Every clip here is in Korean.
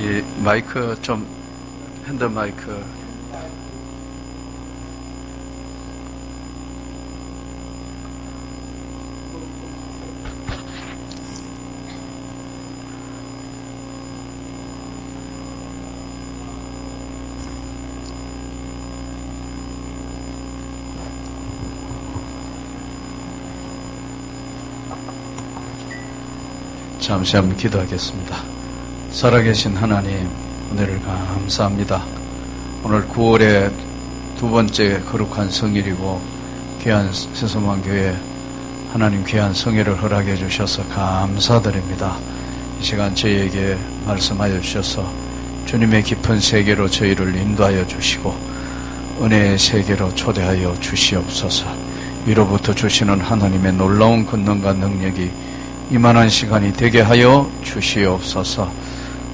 이 마이크 좀, 핸드 마이크. 잠시 한번 기도하겠습니다. 살아계신 하나님, 은혜를 감사합니다. 오늘 9월의 두 번째 거룩한 성일이고 귀한 세소만교회 하나님 귀한 성회를 허락해 주셔서 감사드립니다. 이 시간 저희에게 말씀하여 주셔서 주님의 깊은 세계로 저희를 인도하여 주시고 은혜의 세계로 초대하여 주시옵소서. 위로부터 주시는 하나님의 놀라운 권능과 능력이 이만한 시간이 되게 하여 주시옵소서.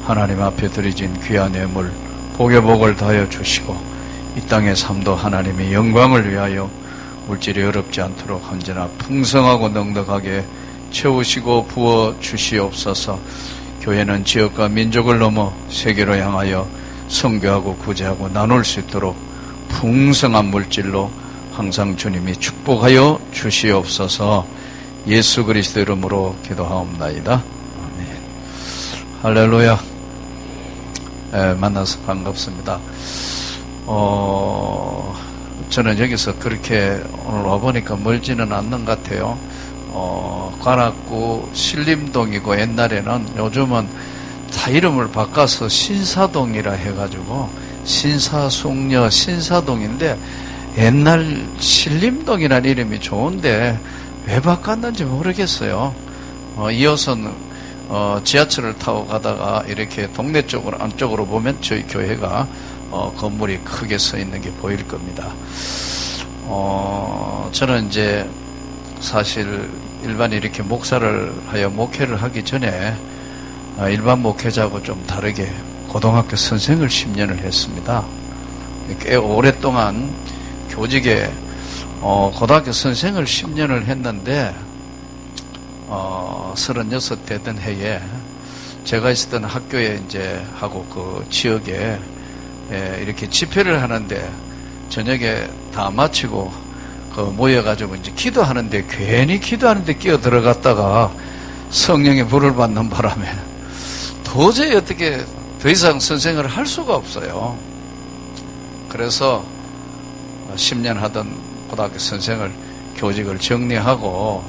하나님 앞에 드려진 귀한 예물 복의 복을 다하여 주시고 이 땅의 삶도 하나님의 영광을 위하여 물질이 어렵지 않도록 언제나 풍성하고 넉넉하게 채우시고 부어 주시옵소서. 교회는 지역과 민족을 넘어 세계로 향하여 선교하고 구제하고 나눌 수 있도록 풍성한 물질로 항상 주님이 축복하여 주시옵소서. 예수 그리스도 이름으로 기도하옵나이다. 아멘. 할렐루야. 만나서 반갑습니다. 저는 여기서 그렇게 오늘 와보니까 멀지는 않는 것 같아요. 관악구 신림동이고 옛날에는 요즘은 다 이름을 바꿔서 신사동이라 해가지고 신사숙녀 신사동인데 옛날 신림동이라는 이름이 좋은데 왜 바꿨는지 모르겠어요. 2호선 지하철을 타고 가다가 이렇게 동네 쪽으로 안쪽으로 보면 저희 교회가 건물이 크게 서 있는 게 보일 겁니다. 저는 이제 사실 일반 이렇게 목사를 하여 목회를 하기 전에 일반 목회자하고 좀 다르게 고등학교 선생을 10년을 했습니다. 꽤 오랫동안 교직에 고등학교 선생을 10년을 했는데 36대 된 해에 제가 있었던 학교에 이제 하고 그 지역에 이렇게 집회를 하는데 저녁에 다 마치고 그 모여가지고 이제 기도하는데 괜히 기도하는데 끼어 들어갔다가 성령의 불을 받는 바람에 도저히 어떻게 더 이상 선생을 할 수가 없어요. 그래서 10년 하던 고등학교 선생을 교직을 정리하고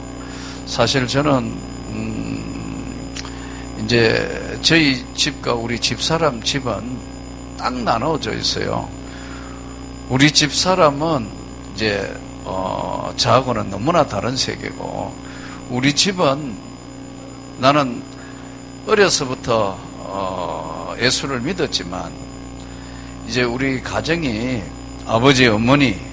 사실 저는 이제 저희 집과 우리 집사람 집은 딱 나눠져 있어요. 우리 집사람은 이제 저하고는 너무나 다른 세계고 우리 집은 나는 어려서부터 예수를 믿었지만 이제 우리 가정이 아버지 어머니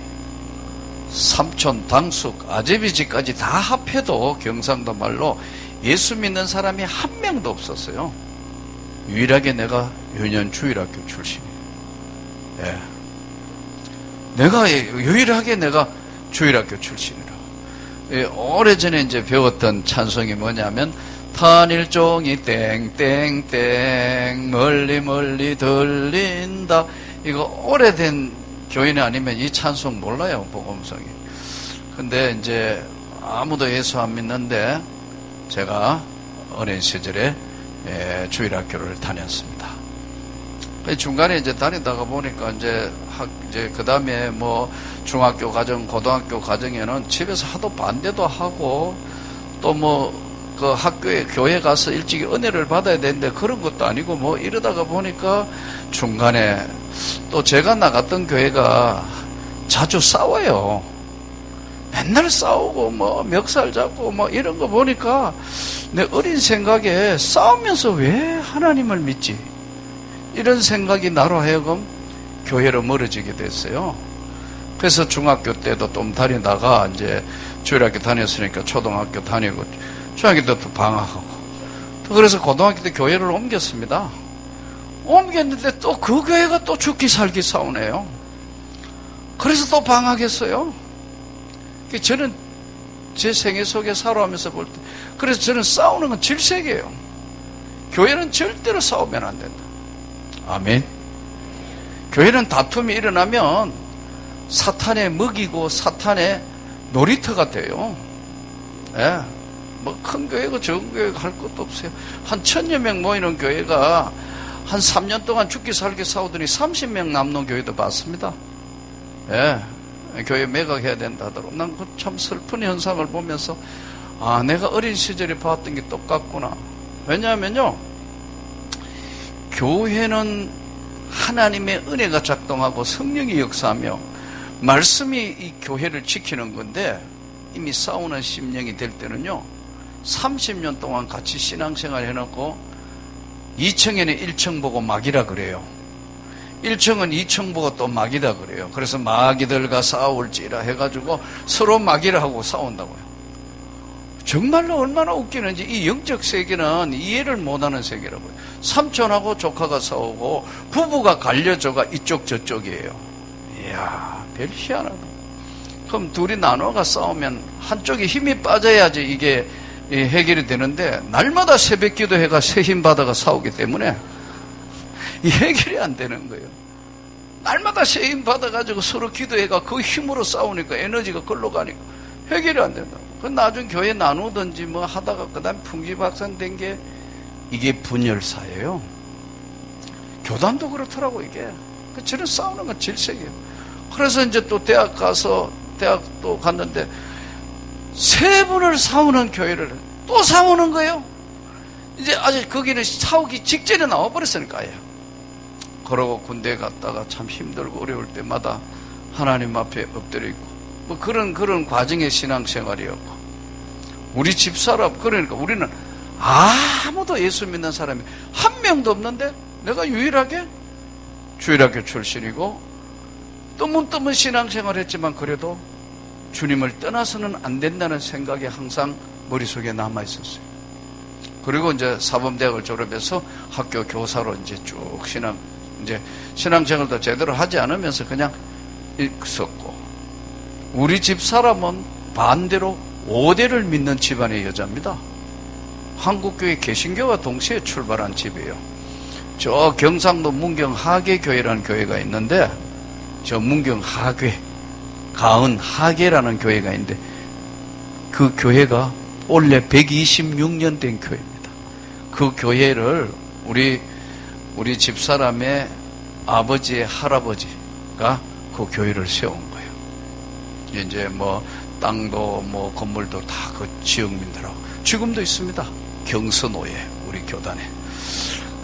삼촌, 당숙, 아재비지까지 다 합해도 경상도 말로 예수 믿는 사람이 한 명도 없었어요. 유일하게 내가 유년주일학교 출신이에요. 예. 유일하게 내가 주일학교 출신이라고. 예, 오래전에 이제 배웠던 찬송이 뭐냐면 탄일종이 땡땡땡 멀리 멀리 들린다. 이거 오래된 교인이 아니면 이 찬송 몰라요, 복음성이. 근데 이제 아무도 예수 안 믿는데 제가 어린 시절에 주일학교를 다녔습니다. 중간에 이제 다니다가 보니까 이제 그 다음에 뭐 중학교 과정, 고등학교 과정에는 집에서 하도 반대도 하고 또 뭐 그 학교에 교회 가서 일찍이 은혜를 받아야 되는데 그런 것도 아니고 뭐 이러다가 보니까 중간에 또 제가 나갔던 교회가 자주 싸워요. 맨날 싸우고 뭐 멱살 잡고 뭐 이런 거 보니까 내 어린 생각에 싸우면서 왜 하나님을 믿지? 이런 생각이 나로 하여금 교회로 멀어지게 됐어요. 그래서 중학교 때도 좀 다니다가 이제 주일학교 다녔으니까 초등학교 다니고 중학교 때도 방학하고 또 그래서 고등학교 때 교회를 옮겼습니다. 옮겼는데 또 그 교회가 또 죽기 살기 싸우네요. 그래서 또 방학했어요. 저는 제 생애 속에 살아오면서 볼 때 그래서 저는 싸우는 건 질색이에요. 교회는 절대로 싸우면 안 된다. 아멘. 교회는 다툼이 일어나면 사탄의 먹이고 사탄의 놀이터가 돼요. 예. 뭐 큰 교회고 적은 교회가 할 것도 없어요. 한 1000여 명 모이는 교회가 한 3년 동안 죽기 살기 싸우더니 30명 남는 교회도 봤습니다. 예. 교회 매각해야 된다 하더라고. 난 그 참 슬픈 현상을 보면서 아, 내가 어린 시절에 봤던 게 똑같구나. 왜냐하면요, 교회는 하나님의 은혜가 작동하고 성령이 역사하며 말씀이 이 교회를 지키는 건데, 이미 싸우는 심령이 될 때는요 30년 동안 같이 신앙생활 해놓고 2층에는 1층 보고 막이라 그래요. 1층은 2층 보고 또 막이다 그래요. 그래서 마귀들과 싸울지라 해가지고 서로 막이라 하고 싸운다고요. 정말로 얼마나 웃기는지. 이 영적 세계는 이해를 못하는 세계라고요. 삼촌하고 조카가 싸우고 부부가 갈려져가 이쪽 저쪽이에요. 이야, 별 희한하다. 그럼 둘이 나눠가 싸우면 한쪽에 힘이 빠져야지 이게 해결이 되는데, 날마다 새벽 기도해가 새 힘 받아가 싸우기 때문에 이 해결이 안 되는 거예요. 날마다 새 힘 받아가지고 서로 기도해가 그 힘으로 싸우니까 에너지가 걸러 가니까 해결이 안 된다. 그 나중 교회 나누든지 뭐 하다가 그 다음에 풍지박산 게 이게 분열사예요. 교단도 그렇더라고. 이게 저는 싸우는 건 질색이에요. 그래서 이제 또 대학도 갔는데 3번을 싸우는 교회를 또 싸우는 거예요. 이제 아직 거기는 싸우기 직전에 나와버렸으니까요. 그러고 군대 갔다가 참 힘들고 어려울 때마다 하나님 앞에 엎드려 있고 뭐 그런 과정의 신앙생활이었고, 우리 집사람, 그러니까 우리는 아무도 예수 믿는 사람이 한 명도 없는데 내가 유일하게 주일학교 출신이고 뜨문뜨문 신앙생활 했지만 그래도 주님을 떠나서는 안 된다는 생각이 항상 머릿속에 남아있었어요. 그리고 이제 사범대학을 졸업해서 학교 교사로 이제 쭉 신앙생활도 제대로 하지 않으면서 그냥 있었고, 우리 집 사람은 반대로 5대를 믿는 집안의 여자입니다. 한국교회 개신교와 동시에 출발한 집이에요. 저 경상도 문경 하계교회라는 교회가 있는데, 저 문경 하계, 가은 하계라는 교회가 있는데 그 교회가 원래 126년 된 교회입니다. 그 교회를 우리 집사람의 아버지의 할아버지가 그 교회를 세운 거예요. 이제 뭐 땅도 뭐 건물도 다 그 지역민들하고 지금도 있습니다. 경서노예 우리 교단에.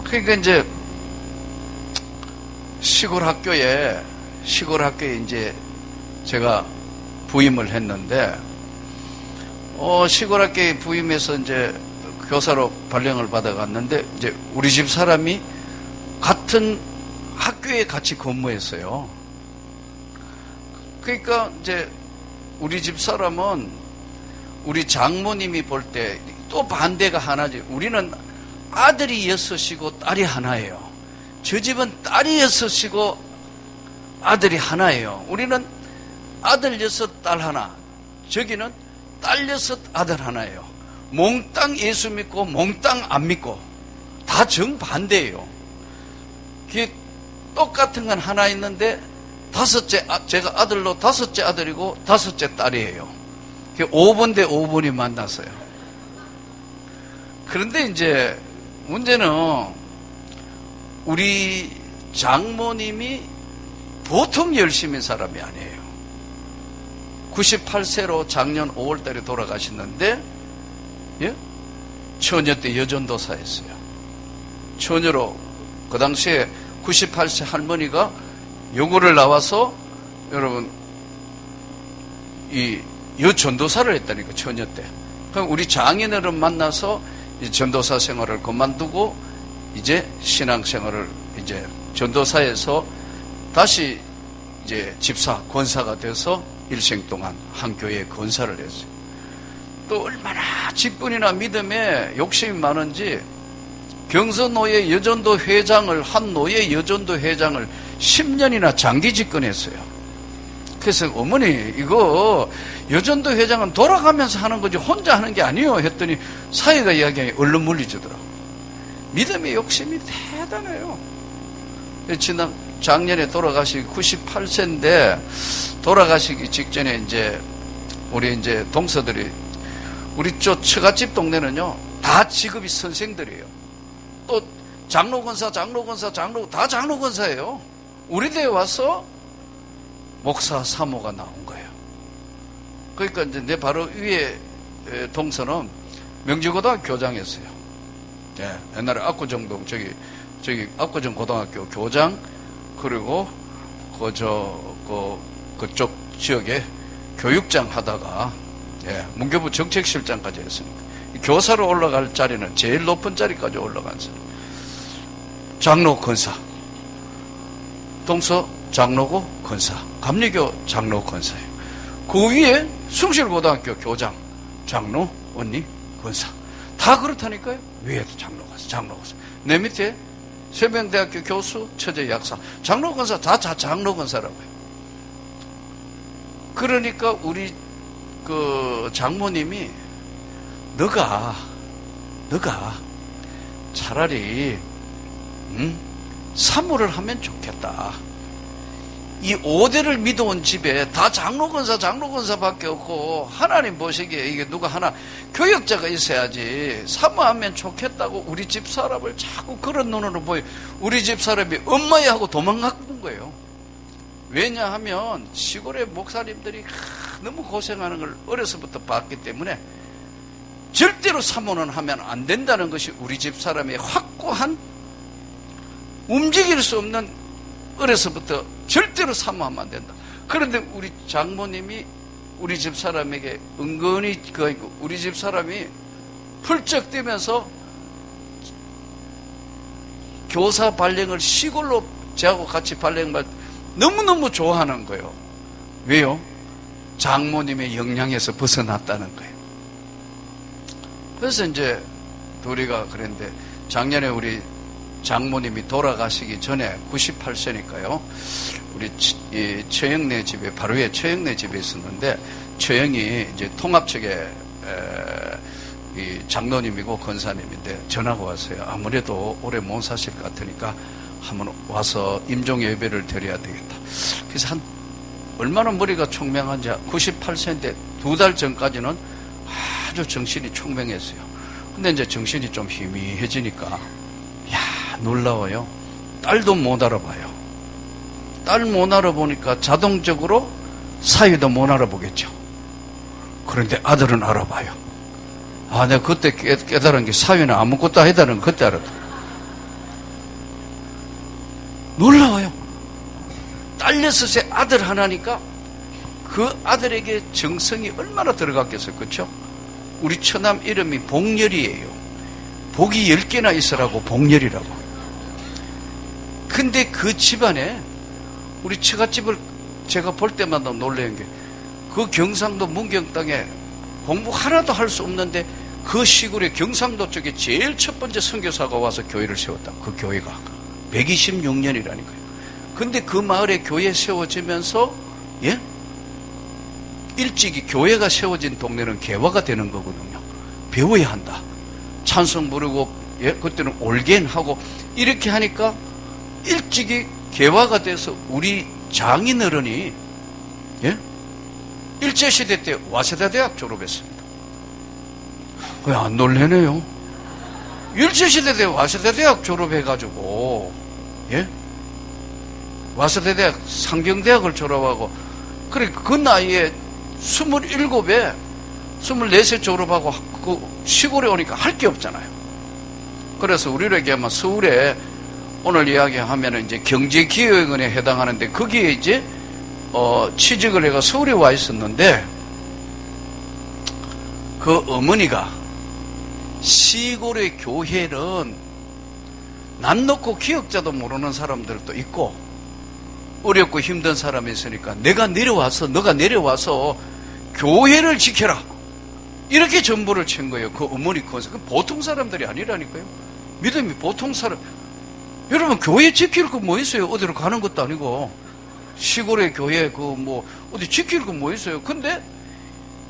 그러니까 이제 시골 학교에 이제 제가 부임을 했는데, 시골 학교에 부임해서 이제 교사로 발령을 받아갔는데, 이제 우리 집 사람이 같은 학교에 같이 근무했어요. 그러니까 이제 우리 집 사람은 우리 장모님이 볼 때 또 반대가 하나지. 우리는 아들이 6이고 딸이 하나예요. 저 집은 딸이 6이고 아들이 하나예요. 우리는 아들 6, 딸 하나. 저기는 딸 6, 아들 하나예요. 몽땅 예수 믿고 몽땅 안 믿고 다 정반대예요. 그게 똑같은 건 하나 있는데 제가 아들로 5째 아들이고 5째 딸이에요. 5번 대 5번이 만났어요. 그런데 이제 문제는 우리 장모님이 보통 열심인 사람이 아니에요. 98세로 작년 5월달에 돌아가셨는데, 예? 처녀 때 여전도사였어요. 처녀로 그 당시에 98세 할머니가 요구를 나와서, 여러분, 이 여전도사를 했다니까, 처녀 때. 그럼 우리 장인어른 만나서 이 전도사 생활을 그만두고 이제 신앙생활을 이제 전도사에서 다시 이제 집사, 권사가 돼서 일생 동안 한 교회에 권사를 했어요. 또 얼마나 직분이나 믿음에 욕심이 많은지 경서노예 여전도 회장을, 한 노예 여전도 회장을 10년이나 장기 집권했어요. 그래서 어머니 이거 여전도 회장은 돌아가면서 하는 거지 혼자 하는 게 아니에요 했더니 사회가 이야기하니 얼른 물리주더라고. 믿음의 욕심이 대단해요. 작년에 돌아가시기 98세인데, 돌아가시기 직전에 이제, 우리 이제 동서들이, 우리 처갓집 동네는요, 다 직업이 선생들이에요. 또, 장로권사, 다 장로권사예요. 우리 대에 와서 목사 사모가 나온 거예요. 그러니까 이제 내 바로 위에 동서는 명지고등학교 교장이었어요. 예, 옛날에 압구정동, 저기 압구정 고등학교 교장, 그리고 그쪽 지역에 교육장 하다가, 예, 문교부 정책실장까지 했으니까. 교사로 올라갈 자리는 제일 높은 자리까지 올라간 사람. 장로 권사. 동서 장로고 권사. 감리교 장로 권사예요. 그 위에 숭실고등학교 교장, 장로, 언니, 권사. 다 그렇다니까요. 위에도 장로 권사. 내 밑에 세명대학교 교수, 처제 약사. 장로 권사, 다 장로 권사라고요. 그러니까 우리 그 장모님이 너가 차라리 사모를 하면 좋겠다. 이 5대를 믿어온 집에 다 장로권사밖에 없고, 하나님 보시기에 이게 누가 하나 교역자가 있어야지 사모하면 좋겠다고 우리 집 사람을 자꾸 그런 눈으로 보여. 우리 집 사람이 엄마야 하고 도망갔던 거예요. 왜냐하면 시골의 목사님들이 너무 고생하는 걸 어려서부터 봤기 때문에 절대로 사모는 하면 안 된다는 것이 우리 집 사람의 확고한, 움직일 수 없는, 어려서부터 절대로 사모하면 안 된다. 그런데 우리 장모님이 우리 집 사람에게 은근히 우리 집 사람이 훌쩍대면서 교사 발령을 시골로 저하고 같이 발령을 너무너무 좋아하는 거예요. 왜요? 장모님의 영향에서 벗어났다는 거예요. 그래서 이제 둘이가 그랬는데, 작년에 우리 장모님이 돌아가시기 전에 98세니까요. 우리 처형네 집에, 바로 위에 처형네 집에 있었는데, 처형이 이제 통합 측에 이 장로님이고 권사님인데 전화가 왔어요. 아무래도 오래 못 사실 것 같으니까 한번 와서 임종 예배를 드려야 되겠다. 그래서 얼마나 머리가 총명한지, 98세인데 2달 전까지는 아주 정신이 총명했어요. 근데 이제 정신이 좀 희미해지니까, 놀라워요. 딸도 못 알아봐요. 딸 못 알아보니까 자동적으로 사위도 못 알아보겠죠. 그런데 아들은 알아봐요. 내가 그때 깨달은 게, 사위는 아무것도 아니다는 걸 그때 알았다. 놀라워요. 딸 6에 아들 하나니까 그 아들에게 정성이 얼마나 들어갔겠어요. 그렇죠? 우리 처남 이름이 복렬이에요. 복이 10개나 있으라고 복렬이라고. 근데 그 집안에 우리 처갓집을 제가 볼 때마다 놀라는 게, 그 경상도 문경 땅에 공부 하나도 할 수 없는데 그 시골의 경상도 쪽에 제일 첫 번째 선교사가 와서 교회를 세웠다. 그 교회가 126년이라니까요. 근데 그 마을에 교회 세워지면서, 예? 일찍이 교회가 세워진 동네는 개화가 되는 거거든요. 배워야 한다. 찬송 부르고, 예? 그때는 올겐하고 이렇게 하니까 일찍이 개화가 돼서 우리 장인어른이, 예? 일제시대 때 와세다 대학 졸업했습니다. 왜 안 놀래네요? 일제시대 때 와세다 대학 졸업해가지고, 예? 와세다 대학 상경대학을 졸업하고, 그래, 그 나이에 27에 24세 졸업하고 그 시골에 오니까 할 게 없잖아요. 그래서 우리로 얘기하면 서울에 오늘 이야기하면 이제 경제기획원에 해당하는데, 거기에 이제 취직을 해가 서울에 와 있었는데, 그 어머니가 시골의 교회는 난 놓고 기억자도 모르는 사람들도 있고 어렵고 힘든 사람이 있으니까 너가 내려와서 교회를 지켜라, 이렇게 전부를 친 거예요. 그 어머니 건사. 보통 사람들이 아니라니까요. 믿음이 보통 사람. 여러분, 교회 지킬 거 뭐 있어요? 어디로 가는 것도 아니고. 시골의 교회 어디 지킬 거 뭐 있어요? 근데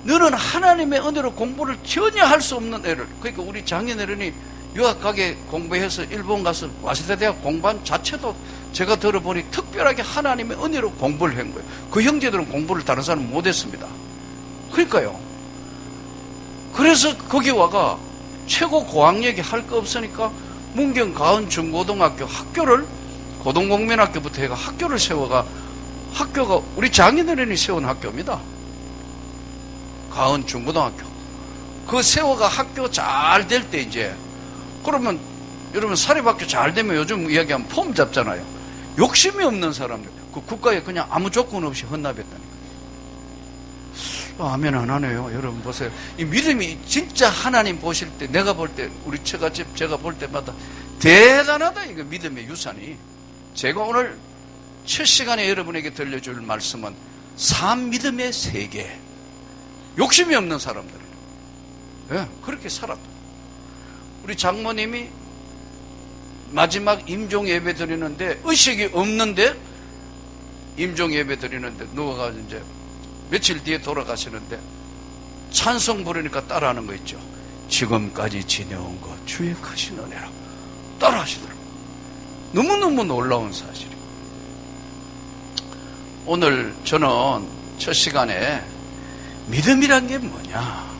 너는 하나님의 은혜로 공부를 전혀 할 수 없는 애를, 그러니까 우리 장인어른이 유학 가게 공부해서 일본 가서 와세다 대학 공부한 자체도 제가 들어보니 특별하게 하나님의 은혜로 공부를 한 거예요. 그 형제들은 공부를 다른 사람은 못했습니다. 그러니까요. 그래서 거기 와가 최고 고학력이 할 거 없으니까 문경 가은 중고등학교 학교를 고등공민학교부터 해가 학교를 세워가 학교가 우리 장인어른이 세운 학교입니다. 가은 중고등학교. 그 세워가 학교 잘 될 때 이제 그러면 여러분 사립학교 잘 되면 요즘 이야기하면 폼 잡잖아요. 욕심이 없는 사람들 그 국가에 그냥 아무 조건 없이 헌납했다니까. 아멘 안 하네요. 여러분 보세요. 이 믿음이 진짜 하나님 보실 때 내가 볼 때 우리 처갓집 제가 볼 때마다 대단하다. 이거 믿음의 유산이. 제가 오늘 첫 시간에 여러분에게 들려줄 말씀은 삶 믿음의 세계. 욕심이 없는 사람들. 예, 그렇게 살았다. 우리 장모님이 마지막 임종 예배 드리는데 의식이 없는데 임종 예배 드리는데 누워가지고 이제 며칠 뒤에 돌아가시는데 찬송 부르니까 따라하는 거 있죠. 지금까지 지내온 것 주의 크신 은혜라 따라하시더라고요. 너무너무 놀라운 사실이에요. 오늘 저는 첫 시간에 믿음이란 게 뭐냐,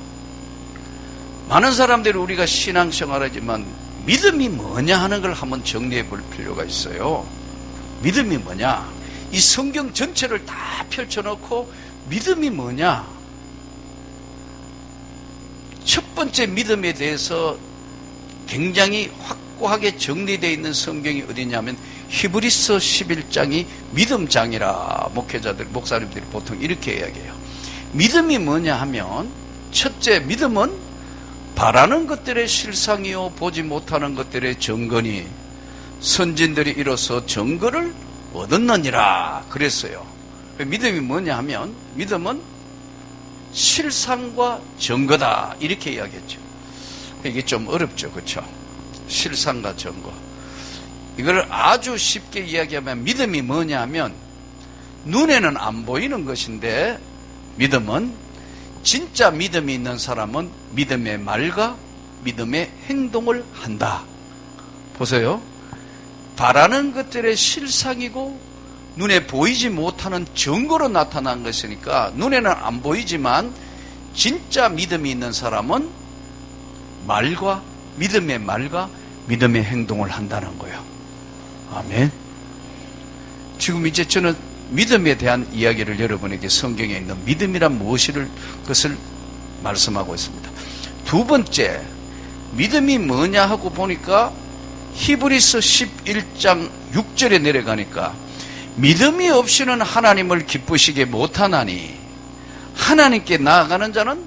많은 사람들이 우리가 신앙생활하지만 믿음이 뭐냐 하는 걸 한번 정리해 볼 필요가 있어요. 믿음이 뭐냐, 이 성경 전체를 다 펼쳐놓고 믿음이 뭐냐, 첫 번째 믿음에 대해서 굉장히 확고하게 정리되어 있는 성경이 어디냐면 히브리서 11장이 믿음장이라 목회자들, 목사님들이 보통 이렇게 이야기해요. 믿음이 뭐냐 하면 첫째, 믿음은 바라는 것들의 실상이요 보지 못하는 것들의 증거니 선진들이 이로써 증거를 얻었느니라 그랬어요. 믿음이 뭐냐 하면 믿음은 실상과 증거다 이렇게 이야기했죠. 이게 좀 어렵죠, 그렇죠? 실상과 증거. 이걸 아주 쉽게 이야기하면 믿음이 뭐냐 하면 눈에는 안 보이는 것인데 믿음은, 진짜 믿음이 있는 사람은 믿음의 말과 믿음의 행동을 한다. 보세요. 바라는 것들의 실상이고 눈에 보이지 못하는 증거로 나타난 것이니까 눈에는 안 보이지만 진짜 믿음이 있는 사람은 말과 믿음의 말과 믿음의 행동을 한다는 거예요. 아멘. 지금 이제 저는 믿음에 대한 이야기를 여러분에게 성경에 있는 믿음이란 무엇을 그것을 말씀하고 있습니다. 두 번째, 믿음이 뭐냐 하고 보니까 히브리서 11장 6절에 내려가니까 믿음이 없이는 하나님을 기쁘시게 못하나니 하나님께 나아가는 자는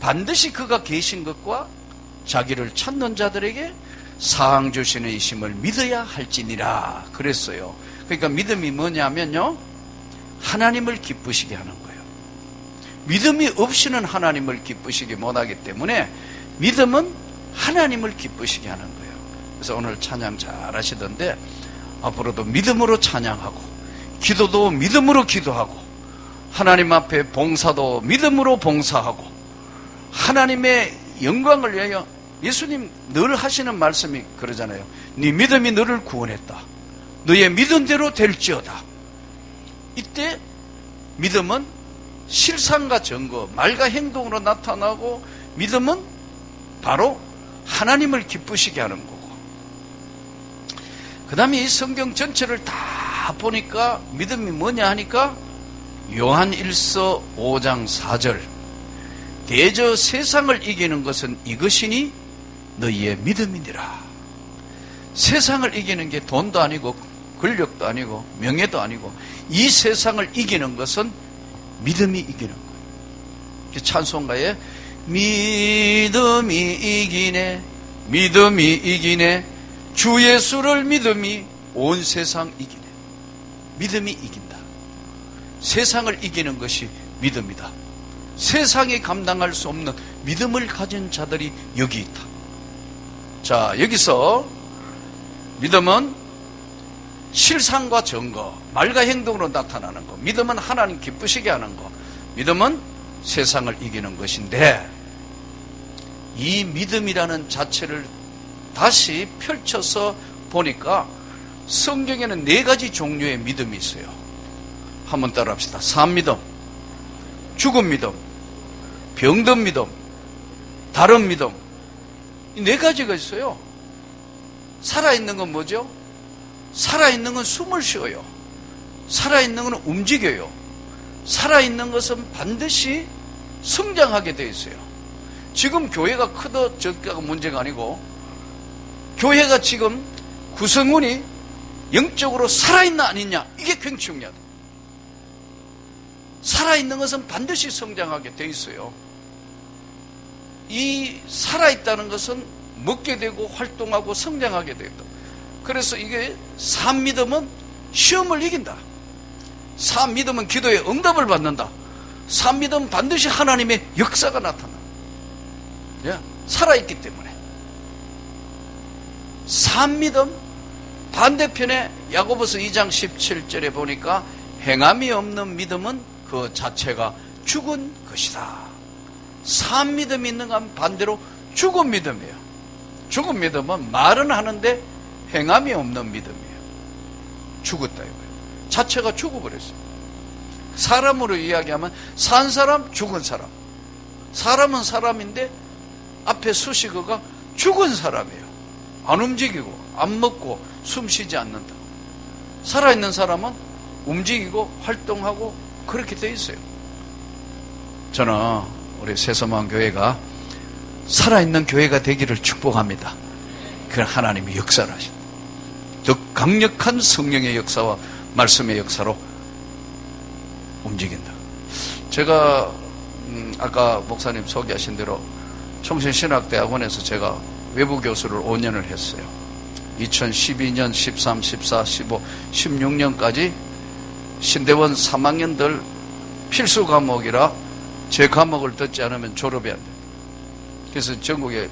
반드시 그가 계신 것과 자기를 찾는 자들에게 사항 주시는 이심을 믿어야 할지니라 그랬어요. 그러니까 믿음이 뭐냐면요, 하나님을 기쁘시게 하는 거예요. 믿음이 없이는 하나님을 기쁘시게 못하기 때문에 믿음은 하나님을 기쁘시게 하는 거예요. 그래서 오늘 찬양 잘 하시던데 앞으로도 믿음으로 찬양하고 기도도 믿음으로 기도하고 하나님 앞에 봉사도 믿음으로 봉사하고 하나님의 영광을 위하여, 예수님 늘 하시는 말씀이 그러잖아요. 네 믿음이 너를 구원했다. 너의 믿은 대로 될지어다. 이때 믿음은 실상과 증거, 말과 행동으로 나타나고 믿음은 바로 하나님을 기쁘시게 하는 거고, 그 다음에 이 성경 전체를 다 보니까 믿음이 뭐냐 하니까 요한 1서 5장 4절 대저 세상을 이기는 것은 이것이니 너희의 믿음이니라. 세상을 이기는 게 돈도 아니고 권력도 아니고 명예도 아니고 이 세상을 이기는 것은 믿음이 이기는 거예요. 찬송가에 믿음이 이기네, 믿음이 이기네, 주 예수를 믿음이 온 세상 이기네. 믿음이 이긴다. 세상을 이기는 것이 믿음이다. 세상이 감당할 수 없는 믿음을 가진 자들이 여기 있다. 자, 여기서 믿음은 실상과 증거, 말과 행동으로 나타나는 것, 믿음은 하나님 기쁘시게 하는 것, 믿음은 세상을 이기는 것인데 이 믿음이라는 자체를 다시 펼쳐서 보니까 성경에는 4가지 종류의 믿음이 있어요. 한번 따라 합시다. 산믿음, 죽은 믿음, 병든 믿음, 다른 믿음. 이 4가지가 있어요. 살아있는 건 뭐죠? 살아있는 건 숨을 쉬어요. 살아있는 건 움직여요. 살아있는 것은 반드시 성장하게 되어 있어요. 지금 교회가 크다 적다가 문제가 아니고, 교회가 지금 구성원이 영적으로 살아있나 아니냐, 이게 굉장히 중요하다. 살아있는 것은 반드시 성장하게 되어 있어요. 이 살아있다는 것은 먹게 되고 활동하고 성장하게 되겠다. 그래서 이게 산믿음은 시험을 이긴다. 산믿음은 기도에 응답을 받는다. 산믿음은 반드시 하나님의 역사가 나타나. 예? 살아있기 때문에. 산믿음 반대편에 야고보서 2장 17절에 보니까 행함이 없는 믿음은 그 자체가 죽은 것이다. 산믿음이 있는 건 반대로 죽은 믿음이에요. 죽은 믿음은 말은 하는데 행함이 없는 믿음이에요. 죽었다 이거예요. 자체가 죽어버렸어요. 사람으로 이야기하면 산 사람, 죽은 사람. 사람은 사람인데 앞에 수식어가 죽은 사람이에요. 안 움직이고 안 먹고 숨 쉬지 않는다. 살아있는 사람은 움직이고 활동하고 그렇게 돼 있어요. 저는 우리 새소망 교회가 살아있는 교회가 되기를 축복합니다. 그 하나님이 역사를 하신다. 더 강력한 성령의 역사와 말씀의 역사로 움직인다. 제가 아까 목사님 소개하신 대로 청신신학대학원에서 제가 외부 교수를 5년을 했어요. 2012년, 13, 14, 15, 16년까지 신대원 3학년들 필수 과목이라 제 과목을 듣지 않으면 졸업이 안 돼요. 그래서 전국의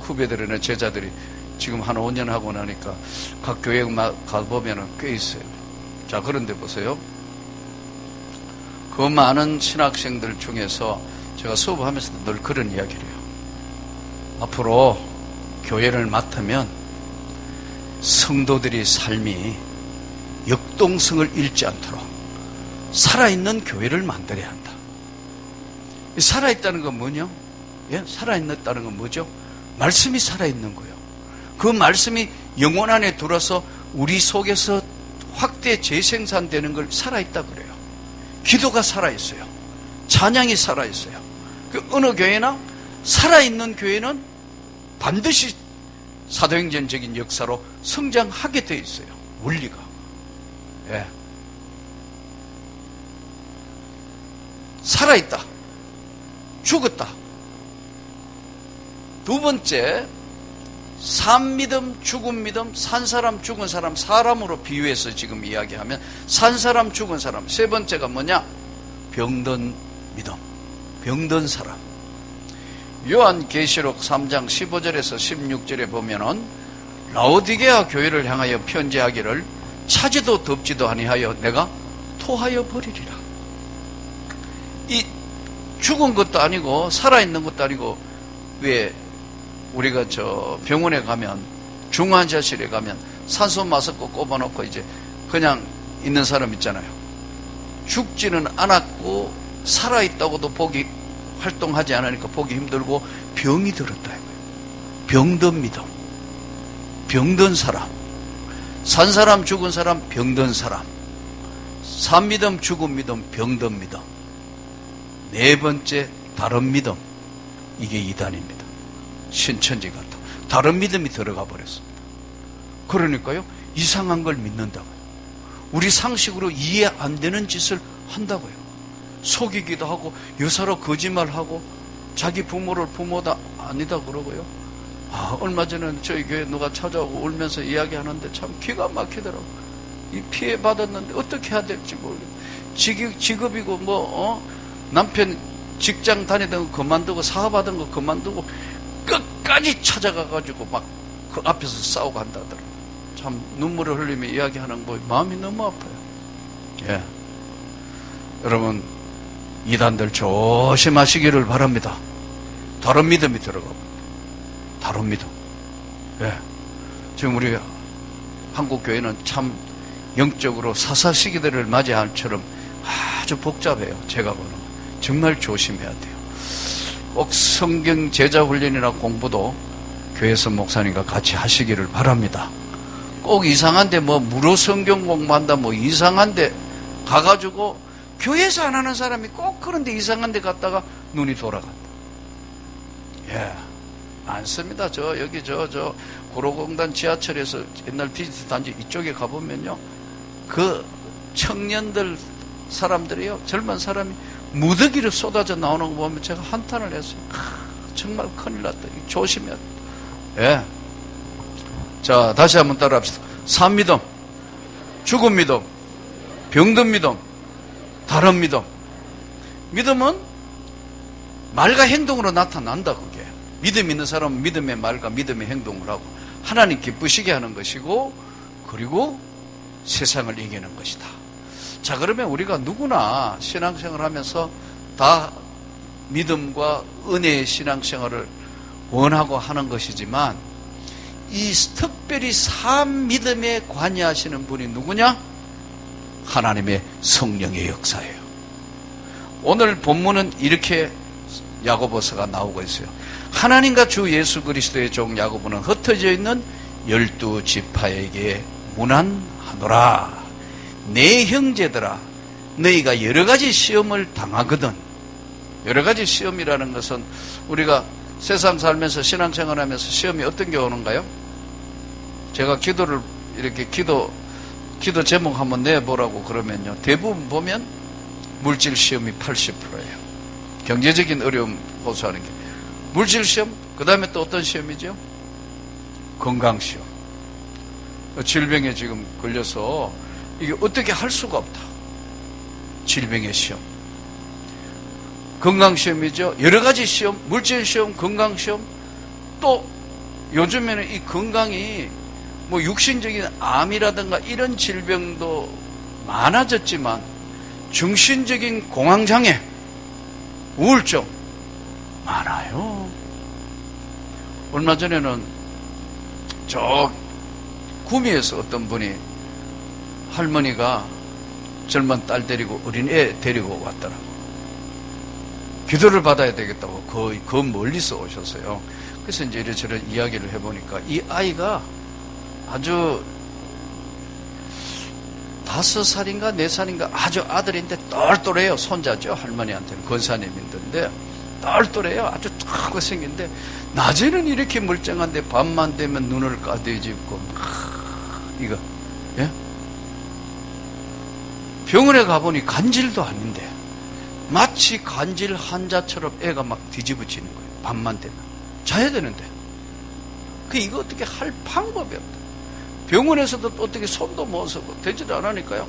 후배들이나 제자들이 지금 한 5년 하고 나니까 각 교회 가보면 꽤 있어요. 자, 그런데 보세요. 그 많은 신학생들 중에서 제가 수업하면서도 늘 그런 이야기를 해요. 앞으로 교회를 맡으면 성도들의 삶이 역동성을 잃지 않도록 살아있는 교회를 만들어야 한다. 살아있다는 건 뭐냐? 예? 살아있다는 건 뭐죠? 말씀이 살아있는 거예요. 그 말씀이 영혼 안에 들어서 우리 속에서 확대 재생산되는 걸 살아있다 그래요. 기도가 살아있어요. 찬양이 살아있어요. 그 어느 교회나 살아있는 교회는 반드시 사도행전적인 역사로 성장하게 돼 있어요. 원리가. 예. 살아있다. 죽었다. 두 번째, 산 믿음, 죽은 믿음, 산 사람, 죽은 사람, 사람으로 비유해서 지금 이야기하면 산 사람, 죽은 사람. 세 번째가 뭐냐? 병든 믿음, 병든 사람. 요한계시록 3장 15절에서 16절에 보면은 라오디게아 교회를 향하여 편지하기를 차지도 덥지도 아니하여 내가 토하여 버리리라. 이 죽은 것도 아니고 살아있는 것도 아니고, 왜 우리가 저 병원에 가면 중환자실에 가면 산소 마스크 꼽아놓고 이제 그냥 있는 사람 있잖아요. 죽지는 않았고 살아있다고도 보기 활동하지 않으니까 보기 힘들고 병이 들었다 이거예요. 병든 믿음, 병든 사람, 산 사람, 죽은 사람, 병든 사람, 산 믿음, 죽은 믿음, 병든 믿음. 네 번째, 다른 믿음. 이게 이단입니다. 신천지 같아. 다른 믿음이 들어가 버렸습니다. 그러니까요, 이상한 걸 믿는다고요. 우리 상식으로 이해 안 되는 짓을 한다고요. 속이기도 하고 여사로 거짓말하고 자기 부모를 부모다 아니다 그러고요. 얼마 전에 저희 교회 누가 찾아오고 울면서 이야기하는데 참 기가 막히더라고. 이 피해 받았는데 어떻게 해야 될지 모르겠어요. 직업이고 남편 직장 다니던 거 그만두고 사업하던 거 그만두고 끝까지 찾아가가지고 막 그 앞에서 싸우고 한다더라고. 참 눈물을 흘리며 이야기하는 거 마음이 너무 아파요. 예. 여러분, 이단들 조심하시기를 바랍니다. 다른 믿음이 들어가고, 다른 믿음. 예. 지금 우리 한국 교회는 참 영적으로 사사 시기들을 맞이할 처럼 아주 복잡해요. 제가 보는 건. 정말 조심해야 돼요. 꼭 성경 제자 훈련이나 공부도 교회에서 목사님과 같이 하시기를 바랍니다. 꼭 이상한데 뭐 무료 성경 공부한다 뭐 이상한데 가가지고 교회에서 안 하는 사람이 꼭 그런데 이상한데 갔다가 눈이 돌아간다. 예, 많습니다. 여기 고로공단 지하철에서 옛날 비즈니스 단지 이쪽에 가보면요, 그 청년들 사람들이요, 젊은 사람이 무더기로 쏟아져 나오는 거 보면 제가 한탄을 했어요. 정말 큰일 났다. 조심해야 돼. 예. 자, 다시 한번 따라합시다. 산 믿음, 죽은 믿음, 병든 믿음, 다른 믿음. 믿음은 말과 행동으로 나타난다, 그게. 믿음 있는 사람은 믿음의 말과 믿음의 행동을 하고 하나님 기쁘시게 하는 것이고, 그리고 세상을 이기는 것이다. 자, 그러면 우리가 누구나 신앙생활을 하면서 다 믿음과 은혜의 신앙생활을 원하고 하는 것이지만, 이 특별히 산 믿음에 관여하시는 분이 누구냐? 하나님의 성령의 역사예요. 오늘 본문은 이렇게 야고보서가 나오고 있어요. 하나님과 주 예수 그리스도의 종 야고보는 흩어져 있는 12지파에게 문안하노라. 내 형제들아, 너희가 여러 가지 시험을 당하거든. 여러 가지 시험이라는 것은 우리가 세상 살면서 신앙생활하면서 시험이 어떤 게 오는가요? 제가 기도를 이렇게 기도 제목 한번 내보라고 그러면요, 대부분 보면 물질 시험이 80%예요. 경제적인 어려움 호소하는 게 물질 시험. 그 다음에 또 어떤 시험이죠? 건강 시험. 질병에 지금 걸려서 이게 어떻게 할 수가 없다. 질병의 시험. 건강 시험이죠. 여러 가지 시험, 물질 시험, 건강 시험. 또 요즘에는 이 건강이 뭐 육신적인 암이라든가 이런 질병도 많아졌지만 정신적인 공황장애, 우울증 많아요. 얼마 전에는 저 구미에서 어떤 분이 할머니가 젊은 딸 데리고 어린애 데리고 왔더라고. 기도를 받아야 되겠다고 거의 그 멀리서 오셨어요. 그래서 이제 이래저래 이야기를 해보니까 이 아이가 아주 5살인가 4살인가 아주 아들인데 똘똘해요. 손자죠. 할머니한테는 권사님인데 똘똘해요. 아주 크고 생긴데 낮에는 이렇게 멀쩡한데 밤만 되면 눈을 까대집고 이거, 예? 병원에 가보니 간질도 아닌데 마치 간질 환자처럼 애가 막 뒤집어지는 거예요. 밤만 되면 자야 되는데 이거 어떻게 할 방법이 없다. 병원에서도 어떻게 손도 못 쓰고 되지도 않으니까요,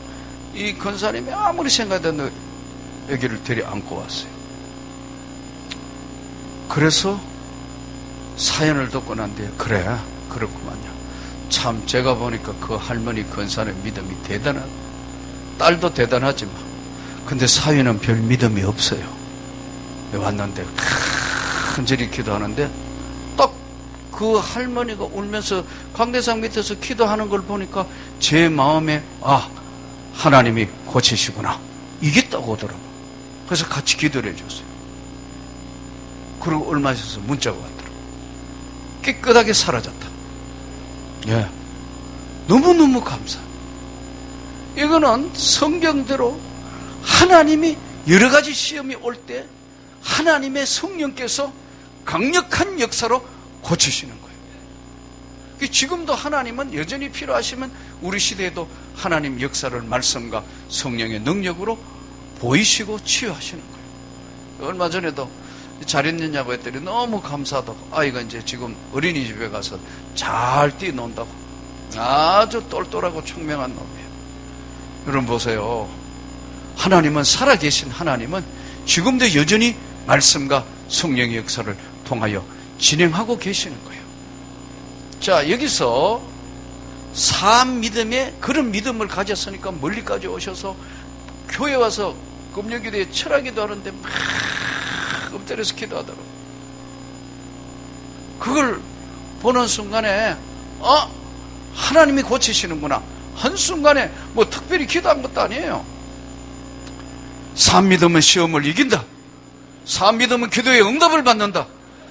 이 권사님이 아무리 생각해도 애기를 데려안고 왔어요. 그래서 사연을 듣고 난 뒤에 그래, 그렇구만요. 참 제가 보니까 그 할머니 권사님 믿음이 대단하다. 딸도 대단하지만 근데 사위는 별 믿음이 없어요. 왔는데 간절히 기도하는데 딱 그 할머니가 울면서 강대상 밑에서 기도하는 걸 보니까 제 마음에 하나님이 고치시구나 이게 딱 오더라고요. 그래서 같이 기도를 해줬어요. 그리고 얼마 있어서 문자가 왔더라고요. 깨끗하게 사라졌다. 예, 너무너무 감사해요. 이거는 성경대로 하나님이 여러 가지 시험이 올 때 하나님의 성령께서 강력한 역사로 고치시는 거예요. 지금도 하나님은 여전히 필요하시면 우리 시대에도 하나님 역사를 말씀과 성령의 능력으로 보이시고 치유하시는 거예요. 얼마 전에도 잘 있느냐고 했더니 너무 감사하다고. 아이가 이제 지금 어린이집에 가서 잘 뛰논다고. 아주 똘똘하고 총명한 놈이에요. 여러분 보세요. 하나님은, 살아계신 하나님은 지금도 여전히 말씀과 성령의 역사를 통하여 진행하고 계시는 거예요. 자, 여기서 산 믿음에 그런 믿음을 가졌으니까 멀리까지 오셔서 교회 와서 금요기도에 철학기도 하는데 막 엎드려서 기도하더라고요. 그걸 보는 순간에 하나님이 고치시는구나. 한순간에 뭐 특별히 기도한 것도 아니에요. 산 믿으면 시험을 이긴다. 산 믿으면 기도의 응답을 받는다.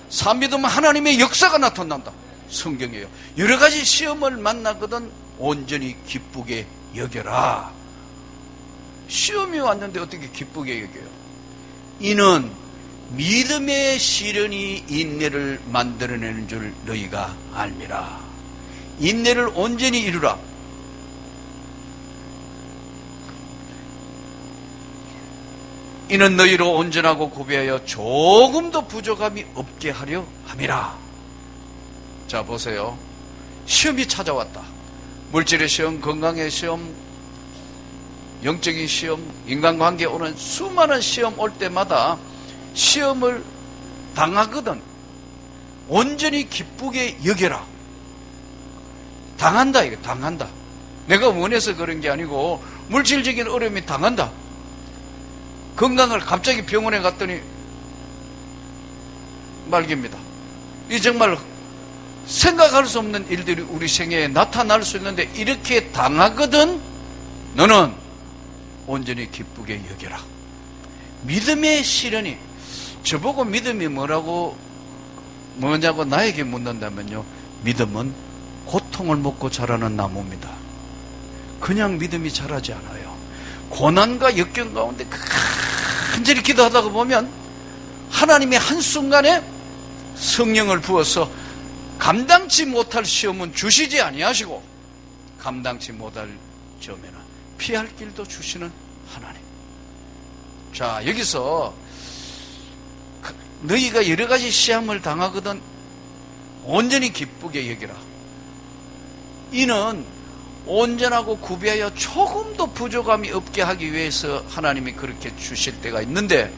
산 믿으면 하나님의 역사가 나타난다. 성경이에요. 여러 가지 시험을 만나거든 온전히 기쁘게 여겨라. 시험이 왔는데 어떻게 기쁘게 여겨요? 이는 믿음의 시련이 인내를 만들어내는 줄 너희가 알미라. 인내를 온전히 이루라. 이는 너희로 온전하고 구비하여 조금도 부족함이 없게 하려 함이라. 자, 보세요. 시험이 찾아왔다. 물질의 시험, 건강의 시험, 영적인 시험, 인간관계에 오는 수많은 시험 올 때마다 시험을 당하거든 온전히 기쁘게 여겨라. 당한다, 이거 당한다. 내가 원해서 그런 게 아니고 물질적인 어려움이 당한다. 건강을 갑자기 병원에 갔더니 말깁니다. 이 정말 생각할 수 없는 일들이 우리 생애에 나타날 수 있는데 이렇게 당하거든 너는 온전히 기쁘게 여겨라. 믿음의 시련이, 저보고 믿음이 뭐냐고 나에게 묻는다면요, 믿음은 고통을 먹고 자라는 나무입니다. 그냥 믿음이 자라지 않아요. 고난과 역경 가운데 간절히 기도하다가 보면 하나님이 한순간에 성령을 부어서 감당치 못할 시험은 주시지 아니하시고 감당치 못할 점에는 피할 길도 주시는 하나님. 자, 여기서 너희가 여러 가지 시험을 당하거든 온전히 기쁘게 여기라. 이는 온전하고 구비하여 조금도 부족함이 없게 하기 위해서 하나님이 그렇게 주실 때가 있는데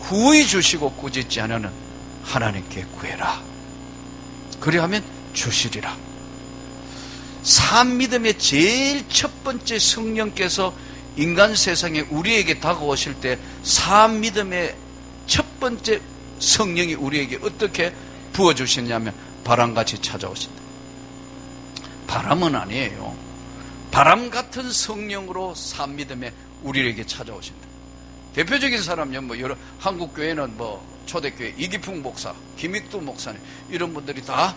후히 주시고 꾸짖지 않으는 하나님께 구해라. 그리하면 주시리라. 산 믿음의 제일 첫 번째 성령께서 인간 세상에 우리에게 다가오실 때 산 믿음의 첫 번째 성령이 우리에게 어떻게 부어주시냐면 바람같이 찾아오신다. 바람은 아니에요. 바람 같은 성령으로 산 믿음에 우리에게 찾아오신다. 대표적인 사람요, 뭐 여러 한국 교회는 뭐 초대교회 이기풍 목사, 김익두 목사님 이런 분들이 다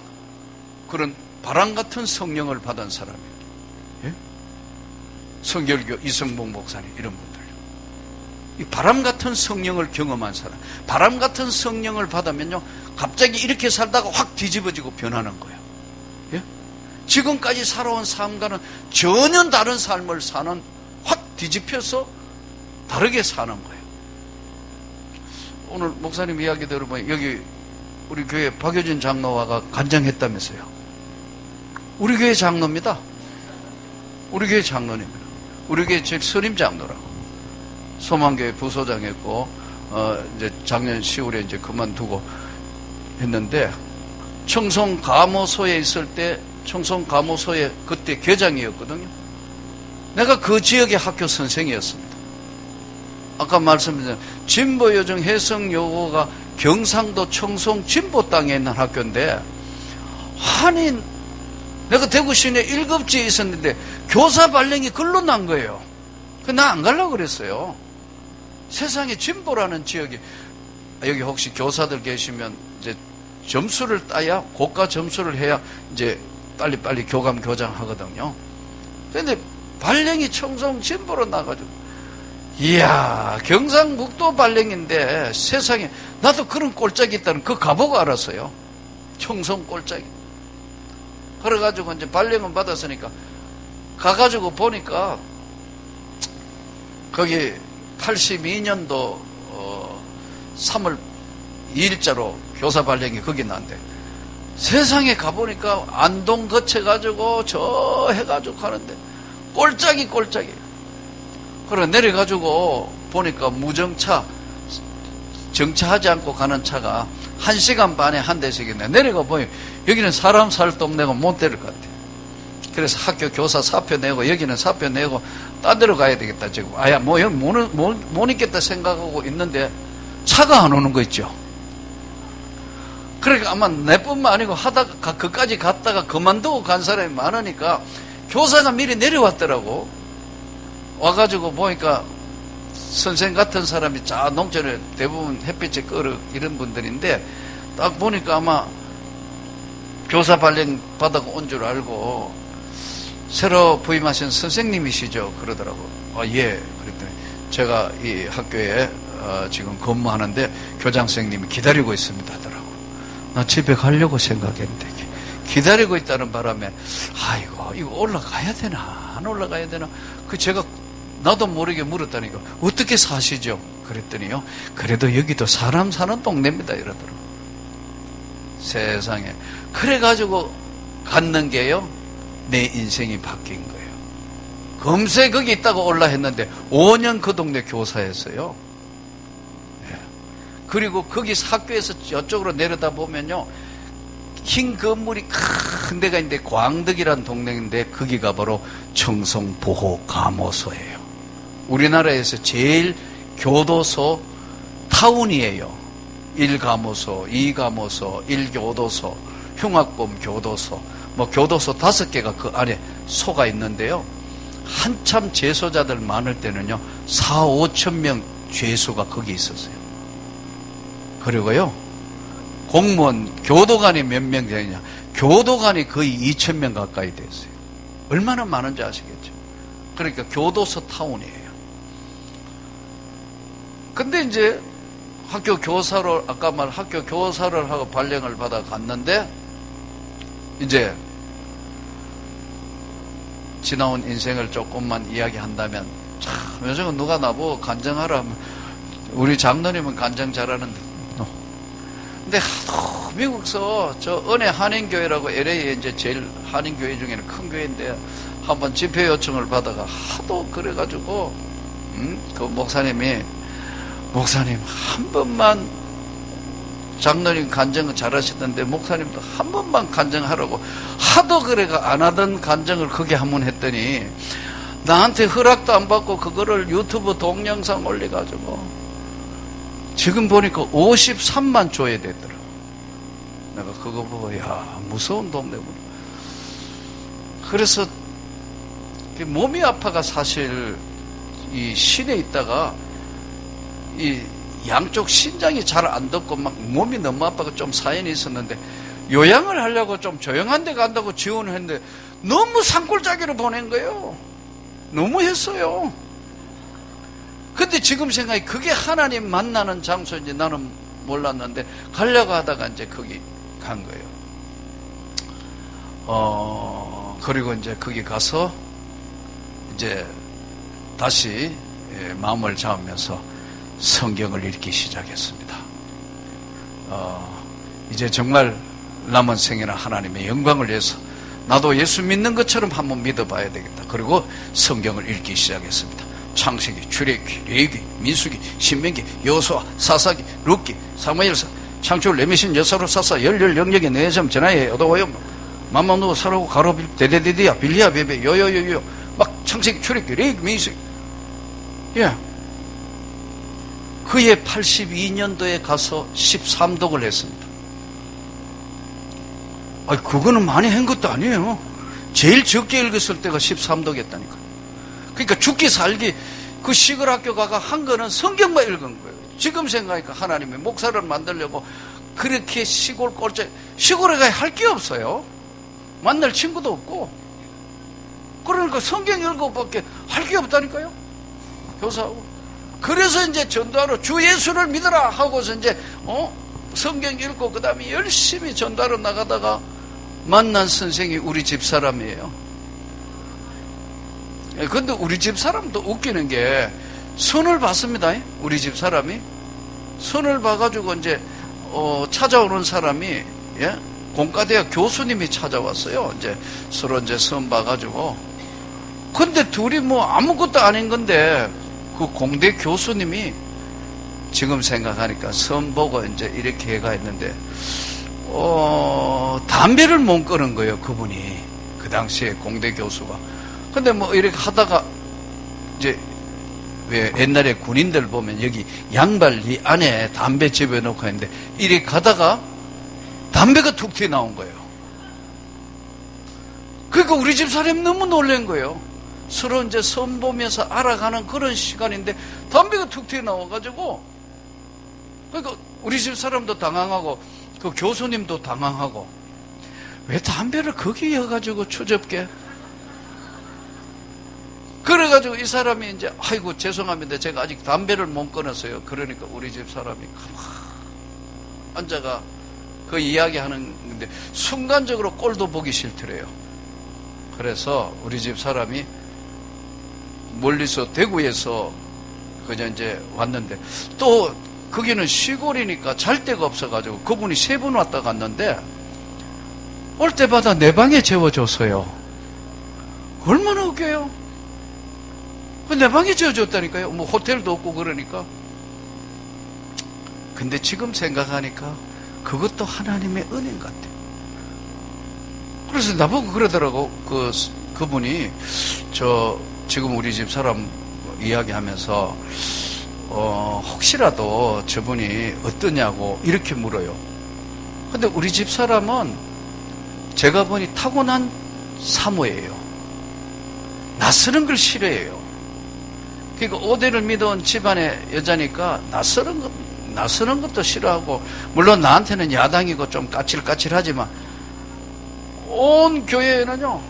그런 바람 같은 성령을 받은 사람이에요. 예? 성결교 이성봉 목사님 이런 분들요. 이 바람 같은 성령을 경험한 사람, 바람 같은 성령을 받으면요, 갑자기 이렇게 살다가 확 뒤집어지고 변하는 거예요. 예? 지금까지 살아온 삶과는 전혀 다른 삶을 사는, 확 뒤집혀서 다르게 사는 거예요. 오늘 목사님 이야기 들어보면 여기 우리 교회 박효진 장로와가 간증했다면서요. 우리 교회 장로입니다. 우리 교회 장로입니다. 우리 교회 제일 선임 장로라고. 소망교회 부소장 했고, 이제 작년 10월에 이제 그만두고 했는데, 청송가모소에 있을 때, 청송가모소에 그때 교장이었거든요. 내가 그 지역의 학교 선생이었습니다. 아까 말씀드린 진보여정 해성여고가 경상도 청송 진보 땅에 있는 학교인데, 아니 내가 대구 시내 1급지에 있었는데 교사 발령이 글로 난 거예요. 나 안 가려고 그랬어요. 세상에 진보라는 지역이, 여기 혹시 교사들 계시면 이제 점수를 따야, 고가 점수를 해야 이제 빨리빨리 교감 교장 하거든요. 그런데 발령이 청송 진보로 나가지고, 이야, 경상북도 발령인데 세상에, 나도 그런 꼴짝이 있다는 그 가보고 알았어요. 청송 꼴짝이. 그래가지고 이제 발령은 받았으니까 가가지고 보니까 거기 82년도 3월 2일자로 교사 발령이 거기 난대. 세상에 가보니까 안동 거쳐가지고 저 해가지고 가는데 꼴짝이. 그래 내려가지고 보니까 무정차, 정차하지 않고 가는 차가 1시간 반에 한 대씩 있네. 내려가 보니 여기는 사람 살 돈 내고 못 데릴 것 같아. 그래서 학교 교사 사표 내고 여기는 사표 내고 딴 데로 가야 되겠다 지금. 아야 뭐 여기 못 있겠다 생각하고 있는데 차가 안 오는 거 있죠. 그러니까 아마 내뿐만 아니고 하다가 그까지 갔다가 그만두고 간 사람이 많으니까 교사가 미리 내려왔더라고. 와가지고 보니까 선생 같은 사람이 농촌에 대부분 햇빛에 끌어 이런 분들인데 딱 보니까 아마 교사 발령 받아가 온 줄 알고 새로 부임하신 선생님이시죠? 그러더라고. 예. 그랬더니 제가 이 학교에 지금 근무하는데 교장 선생님이 기다리고 있습니다 하더라고. 나 집에 가려고 생각했는데 기다리고 있다는 바람에 이거 올라가야 되나 안 올라가야 되나 제가 나도 모르게 물었다니까. 어떻게 사시죠? 그랬더니요, 그래도 여기도 사람 사는 동네입니다 이러더라고. 세상에. 그래가지고 갔는 게요, 내 인생이 바뀐 거예요. 금세 거기 있다가 올라 했는데 5년 그 동네 교사였어요. 예. 그리고 거기 학교에서 저쪽으로 내려다 보면요, 흰 건물이 큰 데가 있는데 광덕이라는 동네인데 거기가 바로 청송보호감호소예요. 우리나라에서 제일 교도소 타운이에요. 1감호소, 2감호소, 1교도소, 흉악범 교도소, 교도소 5개가 그 안에 소가 있는데요. 한참 재소자들 많을 때는요, 4, 5천 명 죄수가 거기 있었어요. 그리고요, 공무원, 교도관이 몇 명 되느냐? 교도관이 거의 2천 명 가까이 됐어요. 얼마나 많은지 아시겠죠? 그러니까 교도소 타운이에요. 근데 이제 학교 교사로, 아까 말 학교 교사를 하고 발령을 받아 갔는데, 이제 지나온 인생을 조금만 이야기한다면, 참, 요즘은 누가 나보고 간증하라 하면, 우리 장로님은 간증 잘하는데, 근데 하도 미국서 저 은혜 한인교회라고 LA에 이제 제일 한인교회 중에는 큰 교회인데, 한번 집회 요청을 받아가 하도 그래가지고, 그 목사님 한 번만, 장로님 간증을 잘하시던데 목사님도 한 번만 간증하라고 하도 그래가 안 하던 간증을 그게 한 번 했더니 나한테 허락도 안 받고 그거를 유튜브 동영상 올려가지고 지금 보니까 53만 조회 됐더라. 내가 그거 보고 무서운 동네구나. 그래서 몸이 아파가 사실 이 시내에 있다가 이 양쪽 신장이 잘 안 덮고 막 몸이 너무 아파서 좀 사연이 있었는데 요양을 하려고 좀 조용한 데 간다고 지원을 했는데 너무 산골짜기로 보낸 거예요. 너무 했어요. 근데 지금 생각해 그게 하나님 만나는 장소인지 나는 몰랐는데 가려고 하다가 이제 거기 간 거예요. 그리고 이제 거기 가서 이제 다시 마음을 잡으면서 성경을 읽기 시작했습니다. 이제 정말 남은 생애는 하나님의 영광을 위해서 나도 예수 믿는 것처럼 한번 믿어봐야 되겠다. 그리고 성경을 읽기 시작했습니다. 창세기, 출애굽기, 레위기, 민수기, 신명기, 여호수아, 사사기, 룻기, 사무엘서, 창출, 레미신, 여사로, 사사, 열열, 영역의 내점, 전하에, 여도와요, 만만누고 사라고 가로빌, 데데데디야, 빌리야, 베베, 요요요요, 막 창세기, 출애굽기, 레위기, 민수기. 예. 그해 82년도에 가서 13독을 했습니다. 그거는 많이 한 것도 아니에요. 제일 적게 읽었을 때가 13독 했다니까. 그러니까 죽기 살기 그 시골 학교 가가 한 거는 성경만 읽은 거예요. 지금 생각하니까 하나님의 목사를 만들려고 그렇게 시골 꼴째, 시골에 가야 할 게 없어요. 만날 친구도 없고. 그러니까 성경 읽어밖에 할 게 없다니까요. 교사하고. 그래서 이제 전도하러 주 예수를 믿어라 하고서 이제 성경 읽고 그 다음에 열심히 전도하러 나가다가 만난 선생이 우리 집사람이에요. 근데 우리 집사람도 웃기는 게 선을 봤습니다. 우리 집사람이 선을 봐가지고 이제 찾아오는 사람이 공과대학 교수님이 찾아왔어요. 이제 서로 이제 선 봐가지고. 근데 둘이 아무것도 아닌 건데 그 공대 교수님이 지금 생각하니까 선 보고 이제 이렇게 해가 했는데, 담배를 못 끊은 거예요, 그분이. 그 당시에 공대 교수가. 근데 이렇게 하다가, 이제, 왜 옛날에 군인들 보면 여기 양발 이 안에 담배 집어넣고 했는데, 이렇게 가다가 담배가 툭 튀어나온 거예요. 그러니까 우리 집 사람이 너무 놀란 거예요. 서로 이제 선 보면서 알아가는 그런 시간인데 담배가 툭 튀어나와가지고, 그러니까 우리 집 사람도 당황하고 그 교수님도 당황하고, 왜 담배를 거기 이어가지고 추접게? 그래가지고 이 사람이 이제, 아이고 죄송합니다, 제가 아직 담배를 못 끊었어요. 그러니까 우리 집 사람이 가만히 앉아가 그 이야기하는 건데 순간적으로 꼴도 보기 싫더래요. 그래서 우리 집 사람이 멀리서 대구에서 그냥 이제 왔는데, 또 거기는 시골이니까 잘 데가 없어가지고 그분이 3번 왔다 갔는데 올 때마다 내 방에 재워줬어요. 얼마나 웃겨요. 내 방에 재워줬다니까요. 뭐 호텔도 없고 그러니까. 근데 지금 생각하니까 그것도 하나님의 은혜인 것 같아요. 그래서 나보고 그러더라고. 그분이 지금 우리 집 사람 이야기하면서 혹시라도 저분이 어떠냐고 이렇게 물어요. 근데 우리 집 사람은 제가 보니 타고난 사모예요. 낯서는 걸 싫어해요. 그러니까 오대를 믿어온 집안의 여자니까 낯서는 것도 싫어하고, 물론 나한테는 야당이고 좀 까칠까칠하지만 온 교회에는요,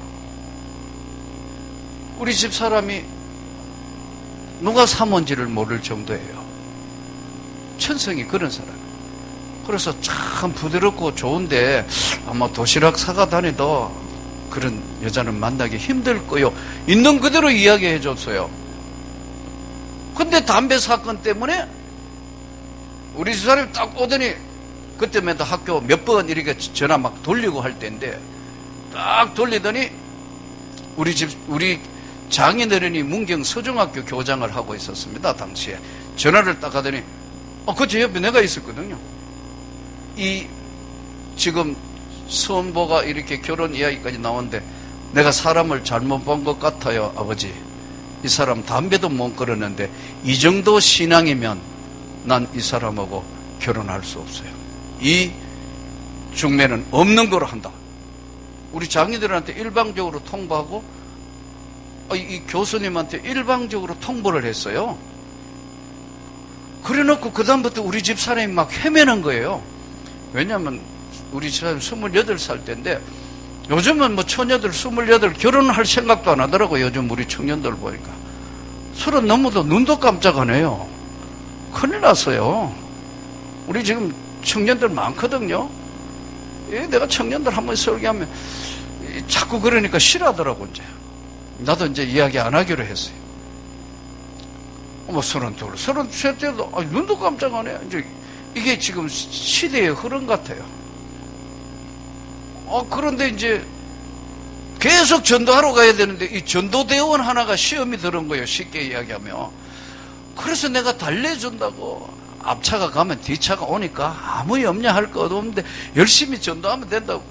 우리 집 사람이 누가 사모인지를 모를 정도예요. 천성이 그런 사람. 그래서 참 부드럽고 좋은데 아마 도시락 사가 다니도 그런 여자는 만나기 힘들 거요. 있는 그대로 이야기해 줬어요. 근데 담배 사건 때문에 우리 집 사람이 딱 오더니, 그때마다 학교 몇 번 이렇게 전화 막 돌리고 할 때인데, 딱 돌리더니 우리 장인어른이 문경 서중학교 교장을 하고 있었습니다. 당시에 전화를 딱 하더니 그 제 옆에 내가 있었거든요. 이 지금 선보가 이렇게 결혼 이야기까지 나오는데 내가 사람을 잘못 본 것 같아요, 아버지. 이 사람 담배도 못 끊었는데 이 정도 신앙이면 난 이 사람하고 결혼할 수 없어요. 이 중매는 없는 거로 한다. 우리 장인들한테 일방적으로 통보하고 이 교수님한테 일방적으로 통보를 했어요. 그래놓고 그 다음부터 우리 집 사람이 막 헤매는 거예요. 왜냐하면 우리 집 사람이 28살 때인데, 요즘은 뭐 처녀들 28 결혼할 생각도 안 하더라고요. 요즘 우리 청년들 보니까 30 넘어도 눈도 깜짝 안 해요. 큰일 났어요. 우리 지금 청년들 많거든요. 내가 청년들 한번 설교하면 자꾸 그러니까 싫어하더라고. 이제 나도 이제 이야기 안 하기로 했어요. 32, 33 때도 눈도 깜짝 안 해요. 이제 이게 지금 시대의 흐름 같아요. 그런데 이제 계속 전도하러 가야 되는데 이 전도대원 하나가 시험이 들은 거예요. 쉽게 이야기하면. 그래서 내가 달래준다고, 앞차가 가면 뒤차가 오니까 아무 염려할 것 없는데 열심히 전도하면 된다고.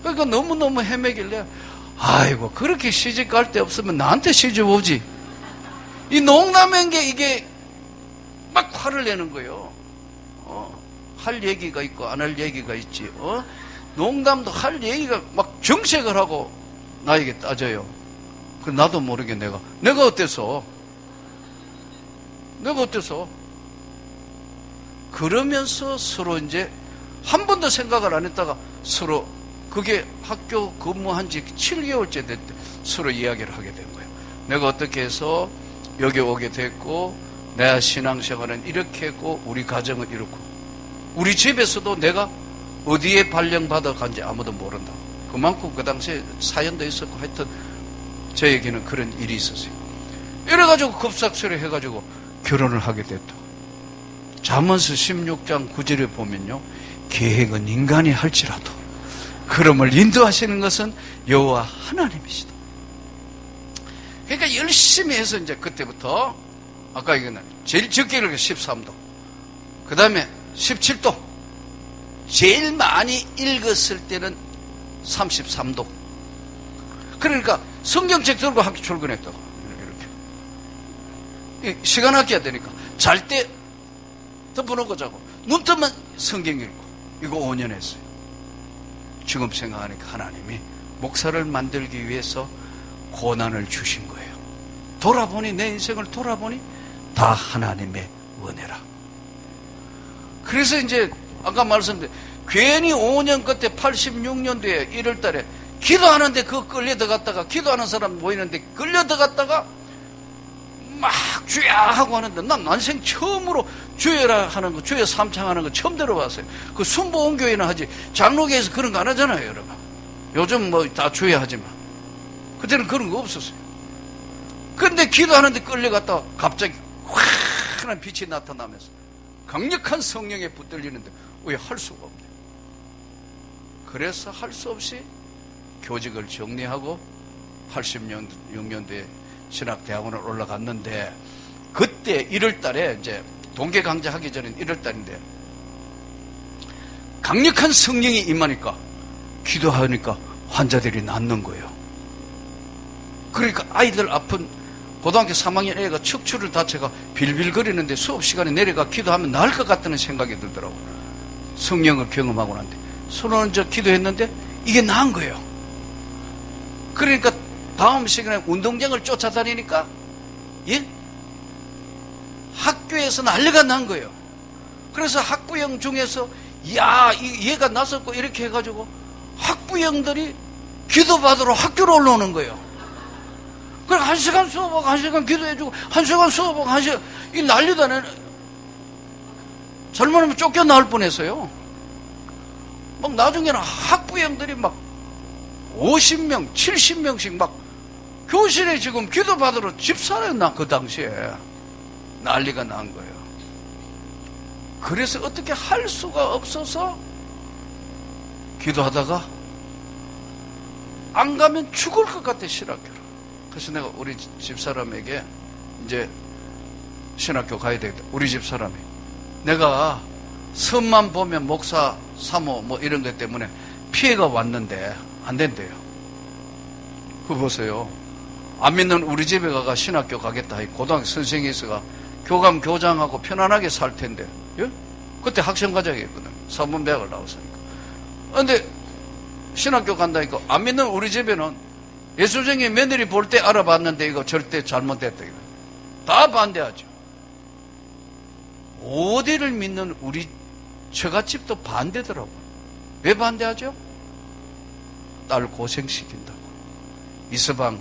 그러니까 너무너무 헤매길래, 아이고 그렇게 시집 갈 데 없으면 나한테 시집 오지. 이 농담인 게 이게 막 화를 내는 거예요. 할 얘기가 있고 안 할 얘기가 있지. 농담도 할 얘기가 막 정색을 하고 나에게 따져요. 그 나도 모르게 내가 어때서 그러면서 서로 이제 한 번도 생각을 안 했다가 서로, 그게 학교 근무한 지 7개월째 됐대, 서로 이야기를 하게 된 거예요. 내가 어떻게 해서 여기 오게 됐고, 내 신앙생활은 이렇게 했고, 우리 가정은 이렇고, 우리 집에서도 내가 어디에 발령받아 간지 아무도 모른다. 그만큼 그 당시에 사연도 있었고, 하여튼 저에게는 그런 일이 있었어요. 이래가지고 급삭스레 해가지고 결혼을 하게 됐다. 잠언서 16장 9절에 보면요, 계획은 인간이 할지라도 그럼을 인도하시는 것은 여호와 하나님이시다. 그러니까 열심히 해서 이제 그때부터, 아까 이거는 제일 적게 읽은 13도, 그 다음에 17도, 제일 많이 읽었을 때는 33도. 그러니까 성경책 들고 학교 출근했다고. 이렇게 시간 아껴야 되니까 잘 때 덮어놓고 자고, 눈 뜨면 성경 읽고, 이거 5년 했어요. 지금 생각하니까 하나님이 목사를 만들기 위해서 고난을 주신 거예요. 돌아보니, 내 인생을 돌아보니 다 하나님의 은혜라. 그래서 이제 아까 말씀드린 괜히 5년 끝에 86년도에 1월 달에 기도하는데 그거 끌려 들어갔다가, 기도하는 사람 보이는데 끌려 들어갔다가 막 주야 하고 하는데, 난 난생 처음으로 주여라 하는 거, 주여 삼창하는 거 처음 들어봤어요. 그 순복음교회는 하지, 장로교에서 그런 거 안 하잖아요, 여러분. 요즘 뭐 다 주여 하지만 그때는 그런 거 없었어요. 근데 기도하는데 끌려갔다가 갑자기 환한 빛이 나타나면서 강력한 성령에 붙들리는데 왜 할 수가 없냐. 그래서 할 수 없이 교직을 정리하고 86년도에 신학대학원을 올라갔는데, 그때 1월 달에 이제 동계 강좌 하기 전에 1월 달인데 강력한 성령이 임하니까 기도하니까 환자들이 낫는 거예요. 그러니까 아이들 아픈 고등학교 3학년 애가 척추를 다쳐가 빌빌거리는데 수업 시간에 내려가 기도하면 나을 것 같다는 생각이 들더라고요. 성령을 경험하고 난데 손 얹어 기도했는데 이게 나은 거예요. 그러니까 다음 시간에 운동장을 쫓아다니니까, 예? 학교에서 난리가 난 거예요. 그래서 학부형 중에서 야, 얘가 나섰고 이렇게 해가지고 학부형들이 기도받으러 학교로 올라오는 거예요. 그럼 1시간 수업하고 1시간 기도해주고 1시간 수업하고 1시간, 이 난리도 안 해. 잘못하면 쫓겨나올 뻔했어요. 막 나중에는 학부형들이 막 50명, 70명씩 막 교실에 지금 기도받으러 집사였나, 그 당시에. 난리가 난 거예요. 그래서 어떻게 할 수가 없어서 기도하다가 안 가면 죽을 것 같아, 신학교를. 그래서 내가 우리 집사람에게 이제 신학교 가야 되겠다. 우리 집사람이, 내가 선만 보면 목사, 사모 뭐 이런 것 때문에 피해가 왔는데 안 된대요. 그거 보세요. 안 믿는 우리 집에 가가 신학교 가겠다 해 고등학교 선생이 있어가 교감 교장하고 편안하게 살 텐데, 예? 그때 학생과장이었거든. 사범대학을 나왔으니까. 근데 신학교 간다니까 안 믿는 우리 집에는 예수쟁이 며느리 볼 때 알아봤는데 이거 절대 잘못됐다. 다 반대하죠. 어디를 믿는 우리 처갓집도 반대더라고. 왜 반대하죠? 딸 고생시킨다고. 이서방,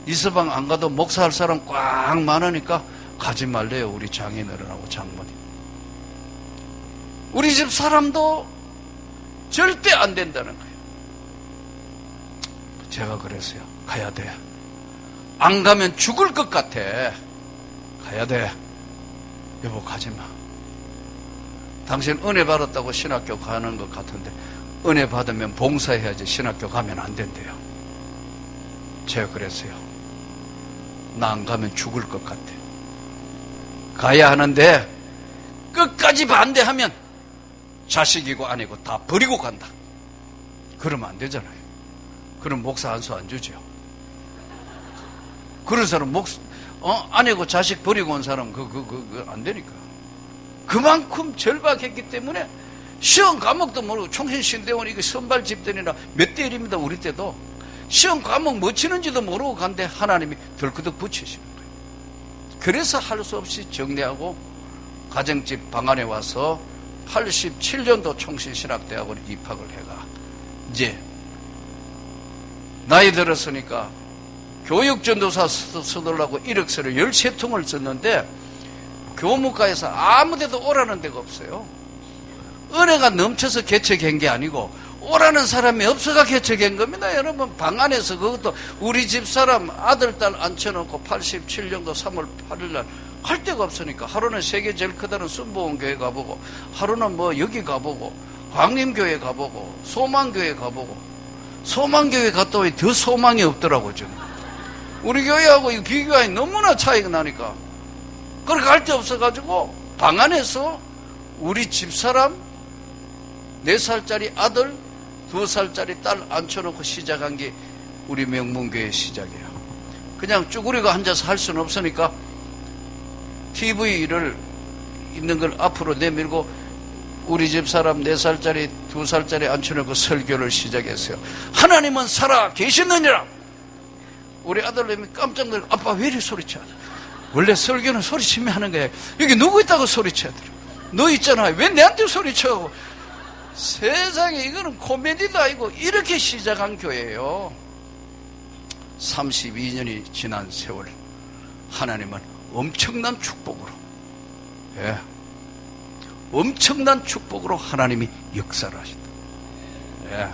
이서방 안 가도 목사할 사람 꽉 많으니까 가지 말래요, 우리 장인어른하고 장모님. 우리 집 사람도 절대 안 된다는 거예요. 제가 그랬어요. 가야 돼. 안 가면 죽을 것 같아. 가야 돼. 여보, 가지 마. 당신 은혜 받았다고 신학교 가는 것 같은데 은혜 받으면 봉사해야지 신학교 가면 안 된대요. 제가 그랬어요. 나 안 가면 죽을 것 같아. 가야 하는데 끝까지 반대하면 자식이고 아니고 다 버리고 간다. 그러면 안 되잖아요. 그럼 목사 안수 안 주죠. 그런 사람 아니고 자식 버리고 온 사람 안 되니까. 그만큼 절박했기 때문에 시험 과목도 모르고 총신신대원 이거 선발 집단이나 몇 대 1입니다. 우리 때도 시험 과목 뭐 치는지도 모르고 간데 하나님이 덜커덕 붙이시는 거예요. 그래서 할 수 없이 정리하고 가정집 방안에 와서 87년도 총신신학대학원에 입학을 해가 이제 나이 들었으니까 교육전도사 쓰더라고 1억서를 13통을 썼는데 교무과에서 아무 데도 오라는 데가 없어요. 은혜가 넘쳐서 개척한 게 아니고 오라는 사람이 없어가 개척한 겁니다. 여러분, 방 안에서 그것도 우리 집사람 아들, 딸 앉혀놓고 87년도 3월 8일 날 할 데가 없으니까 하루는 세계 제일 크다는 순복음교회 가보고 하루는 뭐 여기 가보고 광림교회 가보고 소망교회 가보고 소망교회 갔다 오니 더 소망이 없더라고. 지금 우리 교회하고 이 비교하니 너무나 차이가 나니까 그렇게 갈 데 없어가지고 방 안에서 우리 집사람 4살짜리 아들 2살짜리 딸 앉혀놓고 시작한 게 우리 명문교회 시작이에요. 그냥 쭈그리고 앉아서 할 수는 없으니까 TV를 있는 걸 앞으로 내밀고 우리 집 사람 4살짜리 2살짜리 앉혀놓고 설교를 시작했어요. 하나님은 살아 계시느니라. 우리 아들님이 깜짝 놀라, 아빠 왜 이리 소리쳐? 원래 설교는 소리치면 하는 거야. 여기 누구 있다고 소리쳐야 돼? 너 있잖아. 왜 내한테 소리쳐? 세상에 이거는 코미디도 아니고 이렇게 시작한 교회예요. 32년이 지난 세월, 하나님은 엄청난 축복으로, 예, 엄청난 축복으로 하나님이 역사를 하신다. 예,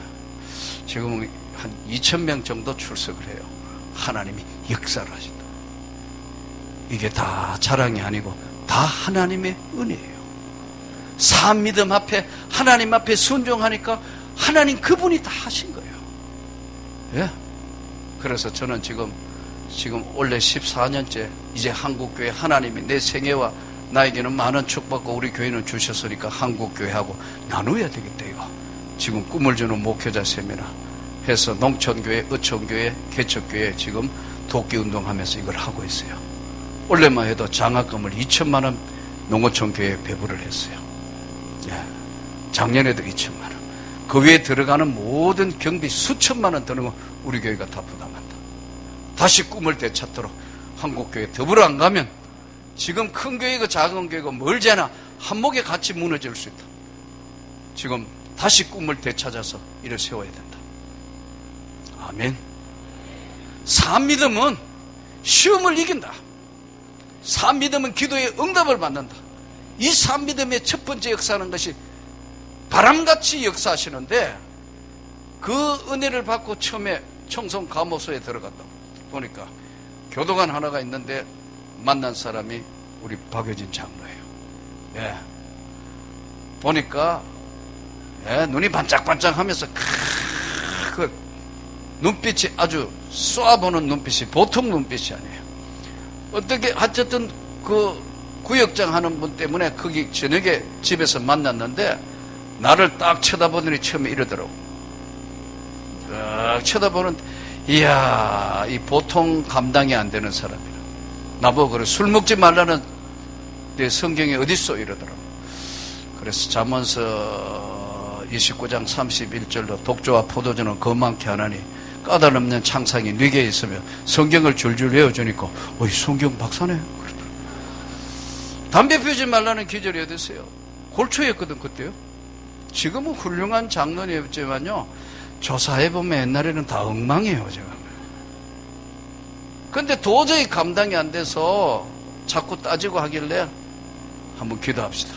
지금 한 2,000명 정도 출석을 해요. 하나님이 역사를 하신다. 이게 다 자랑이 아니고 다 하나님의 은혜예요. 산 믿음 앞에, 하나님 앞에 순종하니까 하나님 그분이 다 하신 거예요. 예. 그래서 저는 지금 올해 14년째 이제 한국교회, 하나님이 내 생애와 나에게는 많은 축복과 우리 교회는 주셨으니까 한국교회하고 나눠야 되겠다 이거. 지금 꿈을 주는 목회자 세미나 해서 농촌교회, 어촌교회, 개척교회 지금 돕기운동하면서 이걸 하고 있어요. 올해만 해도 장학금을 2천만 원 농어촌교회에 배부를 했어요. 예. 작년에도 2천만 원. 그 위에 들어가는 모든 경비 수천만 원 드는 거 우리 교회가 다 부담한다. 다시 꿈을 되찾도록 한국교회 더불어 안 가면 지금 큰 교회고 작은 교회고 멀잖아. 한목에 같이 무너질 수 있다. 지금 다시 꿈을 되찾아서 이를 세워야 된다. 아멘. 산 믿음은 시험을 이긴다. 산 믿음은 기도의 응답을 받는다. 이 산 믿음의 첫 번째 역사하는 것이 바람같이 역사하시는데, 그 은혜를 받고 처음에 청송 감호소에 들어갔다 보니까 교도관 하나가 있는데 만난 사람이 우리 박효진 장로예요. 예. 보니까 예, 눈이 반짝반짝하면서 그 눈빛이 아주 쏘아보는 눈빛이 보통 눈빛이 아니에요. 어떻게 어쨌든 그 구역장 하는 분 때문에 거기 저녁에 집에서 만났는데 나를 딱 쳐다보더니 처음에 이러더라고. 딱 쳐다보는, 이야, 이 보통 감당이 안 되는 사람이라. 나보고 그래, 술 먹지 말라는 내 성경에 어딨어? 이러더라고. 그래서 잠언서 29장 31절로 독주와 포도주는 거만케 하나니 까다롭는 창상이 네게 있으며 성경을 줄줄 외워주니까 어이 성경 박사네. 그러더라고. 담배 피우지 말라는 기절이 어딨어요? 골초였거든 그때요. 지금은 훌륭한 장로님이었지만요, 조사해보면 옛날에는 다 엉망이에요, 제가. 근데 도저히 감당이 안 돼서 자꾸 따지고 하길래 한번 기도합시다.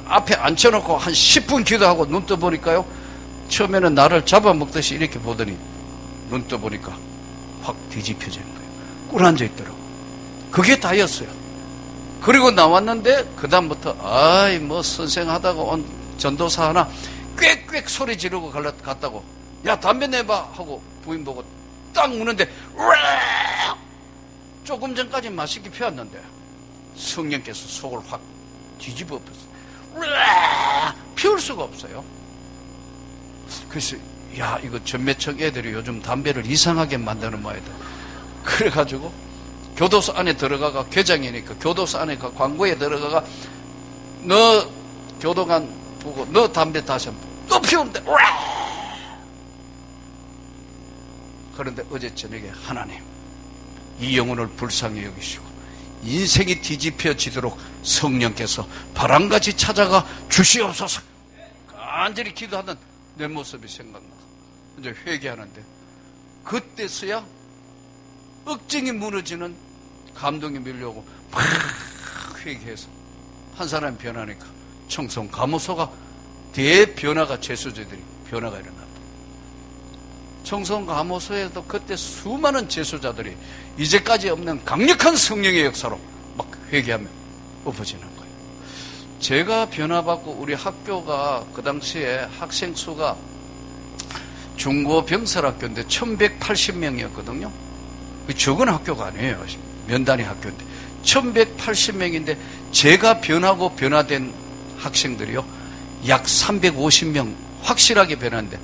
앞에 앉혀놓고 한 10분 기도하고 눈 떠보니까요, 처음에는 나를 잡아먹듯이 이렇게 보더니 눈 떠보니까 확 뒤집혀지는 거예요. 꿀 앉아있더라고. 그게 다였어요. 그리고 나왔는데 그 다음부터 아이 뭐 선생하다가 온 전도사 하나 꽥꽥 소리 지르고 갔다고, 야 담배 내봐 하고 부인 보고 딱 무는데 으악! 조금 전까지 맛있게 피웠는데 성령께서 속을 확 뒤집어 엎었어요. 피울 수가 없어요. 그래서 야 이거 전매청 애들이 요즘 담배를 이상하게 만드는 모양이다. 그래가지고 교도소 안에 들어가가, 교장이니까 교도소 안에 광고에 들어가가, 너 교도관 보고 너 담배 다시 한번 또 피우는데 그런데 어제 저녁에 하나님 이 영혼을 불쌍히 여기시고 인생이 뒤집혀지도록 성령께서 바람같이 찾아가 주시옵소서. 간절히 기도하던 내 모습이 생각나. 이제 회개하는데 그때서야 억증이 무너지는 감동이 밀려오고 막 회개해서 한 사람이 변하니까 청송 감호소가 대변화가, 재수자들이 변화가 일어났다. 청송 감호소에도 그때 수많은 재수자들이 이제까지 없는 강력한 성령의 역사로 막 회개하며 엎어지는 거예요. 제가 변화받고 우리 학교가 그 당시에 학생 수가 중고병설학교인데 1180명이었거든요. 적은 학교가 아니에요. 몇 단위 학교인데 1180명인데 제가 변하고 변화된 학생들이요 약 350명 확실하게 변했는데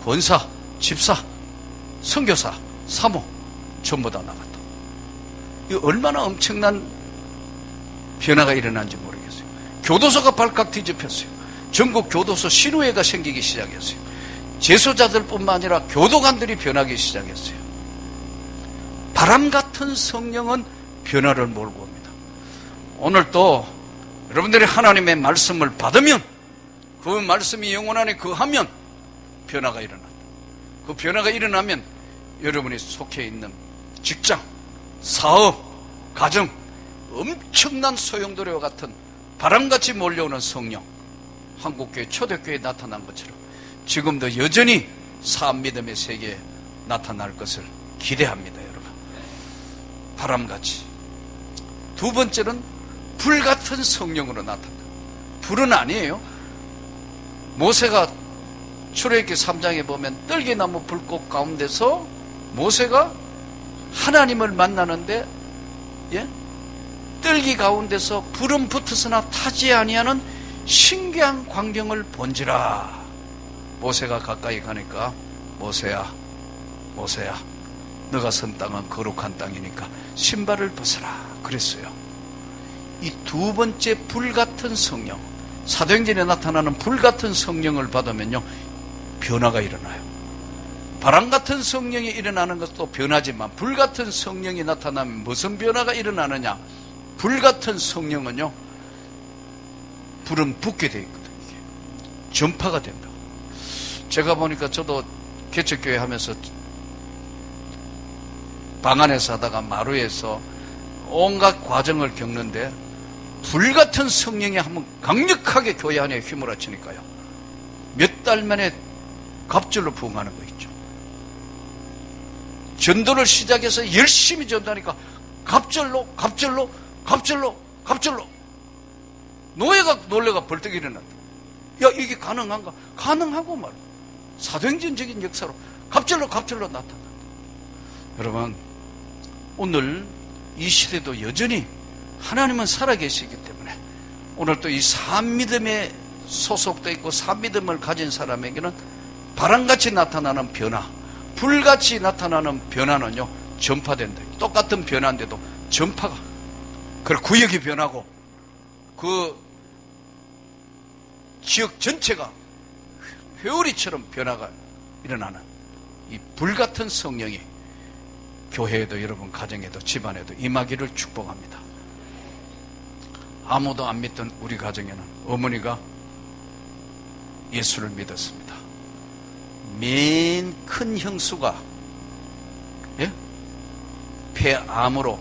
권사, 집사, 선교사, 사모 전부 다 나갔다. 이 얼마나 엄청난 변화가 일어난지 모르겠어요. 교도소가 발칵 뒤집혔어요. 전국 교도소 신우회가 생기기 시작했어요. 재소자들뿐만 아니라 교도관들이 변하기 시작했어요. 바람 같은 성령은 변화를 몰고 옵니다. 오늘 또 여러분들이 하나님의 말씀을 받으면, 그 말씀이 영혼 안에 거하면 변화가 일어난다. 그 변화가 일어나면 여러분이 속해 있는 직장, 사업, 가정, 엄청난 소용돌이와 같은 바람같이 몰려오는 성령, 한국교회 초대교회에 나타난 것처럼 지금도 여전히 사업 믿음의 세계에 나타날 것을 기대합니다, 여러분. 바람같이. 두 번째는 불같은 성령으로 나타난다. 불은 아니에요. 모세가 출애굽기 3장에 보면 떨기나무 불꽃 가운데서 모세가 하나님을 만나는데, 예? 떨기 가운데서 불은 붙었으나 타지 아니하는 신기한 광경을 본지라. 모세가 가까이 가니까 모세야, 모세야, 너가 선 땅은 거룩한 땅이니까 신발을 벗어라 그랬어요. 이 두 번째 불같은 성령, 사도행전에 나타나는 불같은 성령을 받으면요, 변화가 일어나요. 바람같은 성령이 일어나는 것도 변하지만 불같은 성령이 나타나면 무슨 변화가 일어나느냐? 불같은 성령은요, 불은 붙게 되어 있거든요. 이게 전파가 된다. 제가 보니까 저도 개척교회 하면서 방 안에서 하다가 마루에서 온갖 과정을 겪는데, 불같은 성령이 한번 강력하게 교회 안에 휘몰아치니까요, 몇 달 만에 갑절로 부흥하는 거 있죠. 전도를 시작해서 열심히 전도하니까 갑절로 노예가 놀래가 벌떡 일어났다. 야, 이게 가능한가? 가능하고 말이야. 사도행전적인 역사로 갑절로 나타난다. 여러분, 오늘 이 시대도 여전히 하나님은 살아계시기 때문에 오늘 또 이 사암믿음에 소속되어 있고 사암믿음을 가진 사람에게는 바람같이 나타나는 변화, 불같이 나타나는 변화는요, 전파된다. 똑같은 변화인데도 전파가, 그 구역이 변하고 그 지역 전체가 회오리처럼 변화가 일어나는 이 불같은 성령이 교회에도, 여러분 가정에도, 집안에도 임하기를 축복합니다. 아무도 안 믿던 우리 가정에는 어머니가 예수를 믿었습니다. 맨 큰 형수가, 예? 폐암으로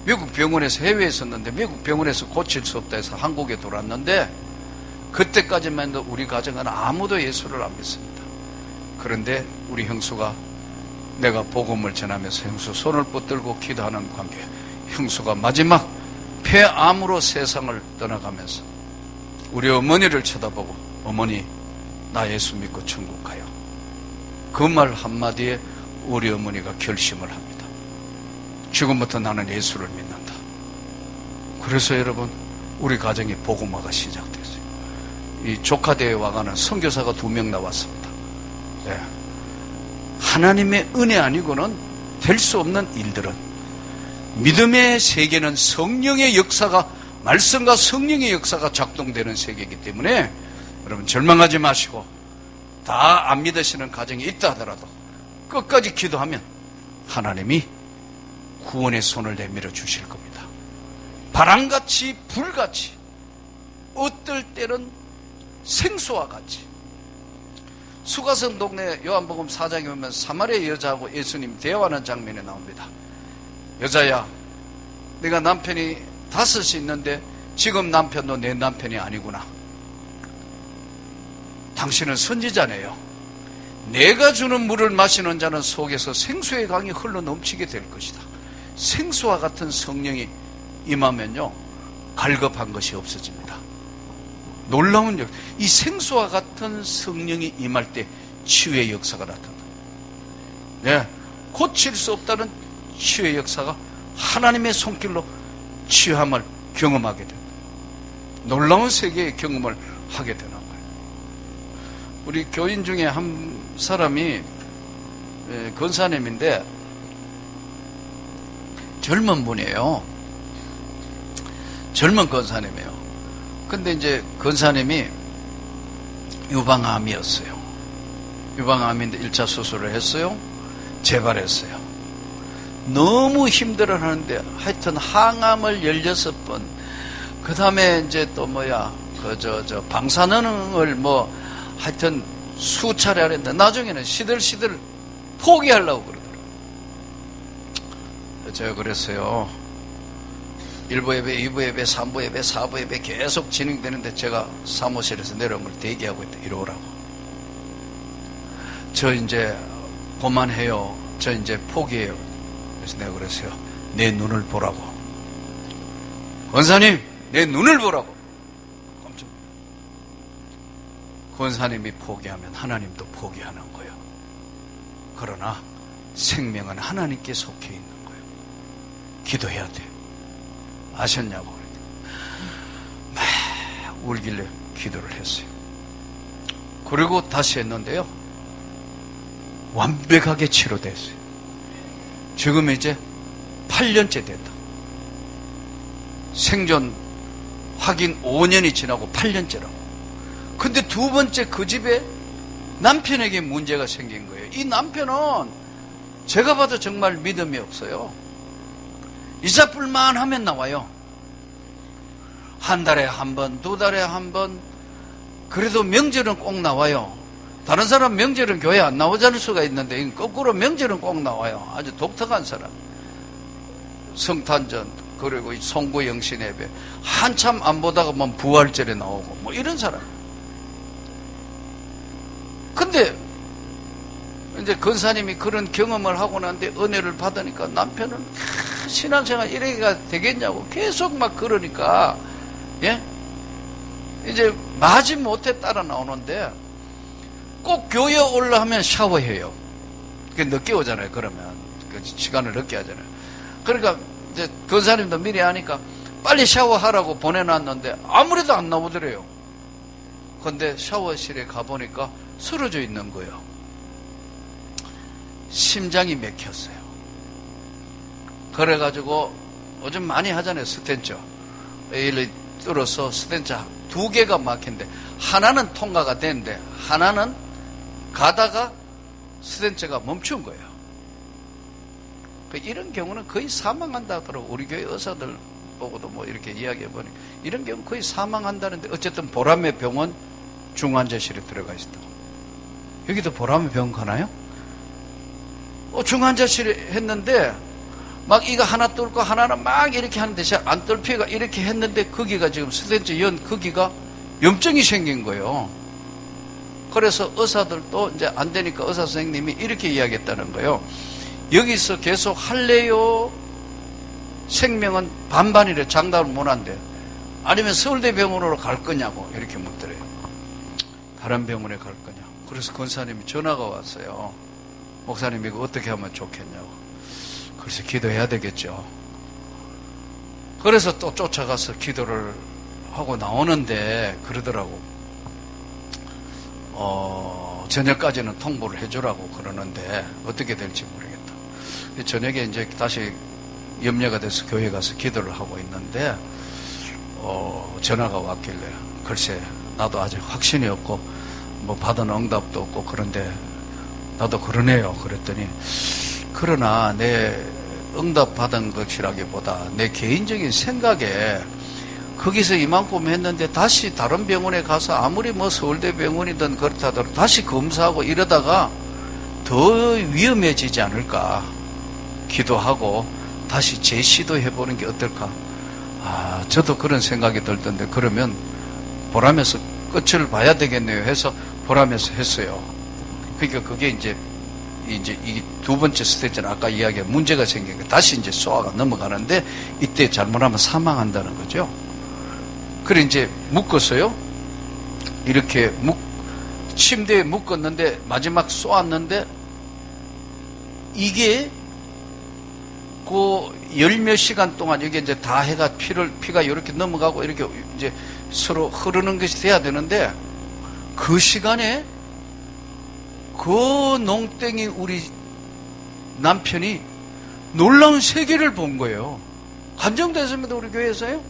미국 병원에서, 해외에 있었는데 미국 병원에서 고칠 수 없다 해서 한국에 돌아왔는데, 그때까지만 해도 우리 가정은 아무도 예수를 안 믿습니다. 그런데 우리 형수가, 내가 복음을 전하면서 형수 손을 붙들고 기도하는 관계, 형수가 마지막 폐암으로 세상을 떠나가면서 우리 어머니를 쳐다보고, 어머니 나 예수 믿고 천국 가요. 그 말 한마디에 우리 어머니가 결심을 합니다. 지금부터 나는 예수를 믿는다. 그래서 여러분, 우리 가정에 복음화가 시작됐어요. 이 조카대회에 와가는 선교사가 2명 나왔습니다. 네. 하나님의 은혜 아니고는 될 수 없는 일들은, 믿음의 세계는 성령의 역사가, 말씀과 성령의 역사가 작동되는 세계이기 때문에 여러분 절망하지 마시고, 다 안 믿으시는 가정이 있다 하더라도 끝까지 기도하면 하나님이 구원의 손을 내밀어 주실 겁니다. 바람같이 불같이, 어떨 때는 생수와 같이. 수가성 동네 요한복음 4장에 보면 사마리아 여자하고 예수님 대화하는 장면이 나옵니다. 여자야, 네가 남편이 5이 있는데 지금 남편도 내 남편이 아니구나. 당신은 선지자네요. 내가 주는 물을 마시는 자는 속에서 생수의 강이 흘러 넘치게 될 것이다. 생수와 같은 성령이 임하면요, 갈급한 것이 없어집니다. 놀라운 역, 이 생수와 같은 성령이 임할 때 치유의 역사가 나타난다. 네, 고칠 수 없다는 치유의 역사가 하나님의 손길로 치유함을 경험하게 된다. 놀라운 세계의 경험을 하게 되는 거예요. 우리 교인 중에 한 사람이 권사님인데 젊은 분이에요. 젊은 권사님이에요. 근데 이제 권사님이 유방암이었어요. 유방암인데 1차 수술을 했어요. 재발했어요. 너무 힘들어 하는데 하여튼 항암을 16번, 그 다음에 이제 또 방사능을 하여튼 수차례 하는데 나중에는 시들시들 포기하려고 그러더라고요. 제가 그랬어요. 1부 예배, 2부 예배, 3부 예배, 4부 예배 계속 진행되는데 제가 사무실에서 내려오면 대기하고 있다. 이러라고. 저 이제 그만해요. 저 이제 포기해요. 그래서 내가 그랬어요. 내 눈을 보라고. 권사님, 내 눈을 보라고. 깜짝. 권사님이 포기하면 하나님도 포기하는 거예요. 그러나 생명은 하나님께 속해 있는 거예요. 기도해야 돼. 아셨냐고. 막 울길래 기도를 했어요. 그리고 다시 했는데요. 완벽하게 치료됐어요. 지금 이제 8년째 됐다. 생존 확인 5년이 지나고 8년째라고. 근데 두 번째 그 집에 남편에게 문제가 생긴 거예요. 이 남편은 제가 봐도 정말 믿음이 없어요. 이사불만 하면 나와요. 한 달에 한 번, 두 달에 한 번. 그래도 명절은 꼭 나와요. 다른 사람 명절은 교회 안 나오자는 수가 있는데 거꾸로 명절은 꼭 나와요. 아주 독특한 사람. 성탄전, 그리고 송구영신 예배 한참 안 보다가 부활절에 나오고 이런 사람. 근데 이제 권사님이 그런 경험을 하고 난데 은혜를 받으니까 남편은 신앙생활 이래가 되겠냐고 계속 막 그러니까, 예? 이제 마지못해 따라 나오는데 꼭 교회 올라가면 샤워해요. 그게 늦게 오잖아요. 그러면 그 시간을 늦게 하잖아요. 그러니까 이제 권사님도 미리 하니까 빨리 샤워하라고 보내놨는데 아무래도 안 나오더래요. 근데 샤워실에 가보니까 쓰러져 있는 거예요. 심장이 맥혔어요. 그래가지고 요즘 많이 하잖아요. 스텐처. A를 뚫어서 스텐처 2개가 막힌데 하나는 통과가 됐는데 하나는 가다가 스텐처가 멈춘 거예요. 이런 경우는 거의 사망한다 하더라고. 우리 교회 의사들 보고도 이렇게 이야기해보니 이런 경우 거의 사망한다는데 어쨌든 보람의 병원 중환자실에 들어가 있었다고. 여기도 보람의 병원 가나요? 중환자실에 했는데 막 이거 하나 뚫고 하나는 막 이렇게 하는데 안 뚫히가 이렇게 했는데 거기가 지금 스텐처 거기가 염증이 생긴 거예요. 그래서 의사들도 이제 안 되니까 의사 선생님이 이렇게 이야기했다는 거예요. 여기서 계속 할래요? 생명은 반반이래. 장담을 못 한대. 아니면 서울대병원으로 갈 거냐고 이렇게 묻더래요. 다른 병원에 갈 거냐. 그래서 권사님이 전화가 왔어요. 목사님 이거 어떻게 하면 좋겠냐고. 그래서 기도해야 되겠죠. 그래서 또 쫓아가서 기도를 하고 나오는데 그러더라고. 저녁까지는 통보를 해주라고 그러는데 어떻게 될지 모르겠다. 저녁에 이제 다시 염려가 돼서 교회 가서 기도를 하고 있는데 전화가 왔길래 글쎄 나도 아직 확신이 없고 받은 응답도 없고 그런데 나도 그러네요. 그랬더니 그러나 내 응답 받은 것이라기보다 내 개인적인 생각에 거기서 이만큼 했는데 다시 다른 병원에 가서 아무리 서울대 병원이든 그렇다더라도 다시 검사하고 이러다가 더 위험해지지 않을까 기도하고 다시 재시도해보는 게 어떨까. 저도 그런 생각이 들던데 그러면 보라면서 끝을 봐야 되겠네요 해서 보라면서 했어요. 그러니까 그게 이제 이 두 번째 스테이지는 아까 이야기한 문제가 생기니까 다시 이제 소화가 넘어가는데 이때 잘못하면 사망한다는 거죠. 그래 이제 묶었어요. 이렇게 침대에 묶었는데 마지막 쏘았는데 이게 그 열 몇 시간 동안 이게 이제 다 해가 피가 이렇게 넘어가고 이렇게 이제 서로 흐르는 것이 돼야 되는데 그 시간에 그 농땡이 우리 남편이 놀라운 세계를 본 거예요. 감정됐습니다. 우리 교회에서요.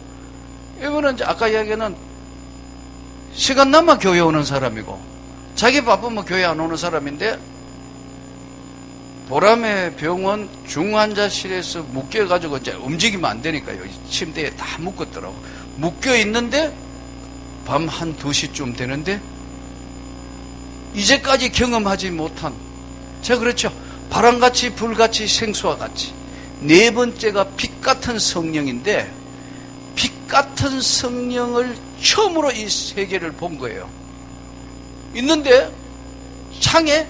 이거는 이제 아까 이야기는 시간 남아 교회 오는 사람이고 자기 바쁘면 교회 안 오는 사람인데 보람의 병원 중환자실에서 묶여가지고 이제 움직이면 안 되니까요. 침대에 다 묶었더라고. 묶여 있는데 밤 한 2시쯤 되는데 이제까지 경험하지 못한, 제가 그렇죠. 바람같이 불같이 생수와 같이. 네 번째가 빛 같은 성령인데 빛 같은 성령을 처음으로 이 세계를 본 거예요. 있는데 창에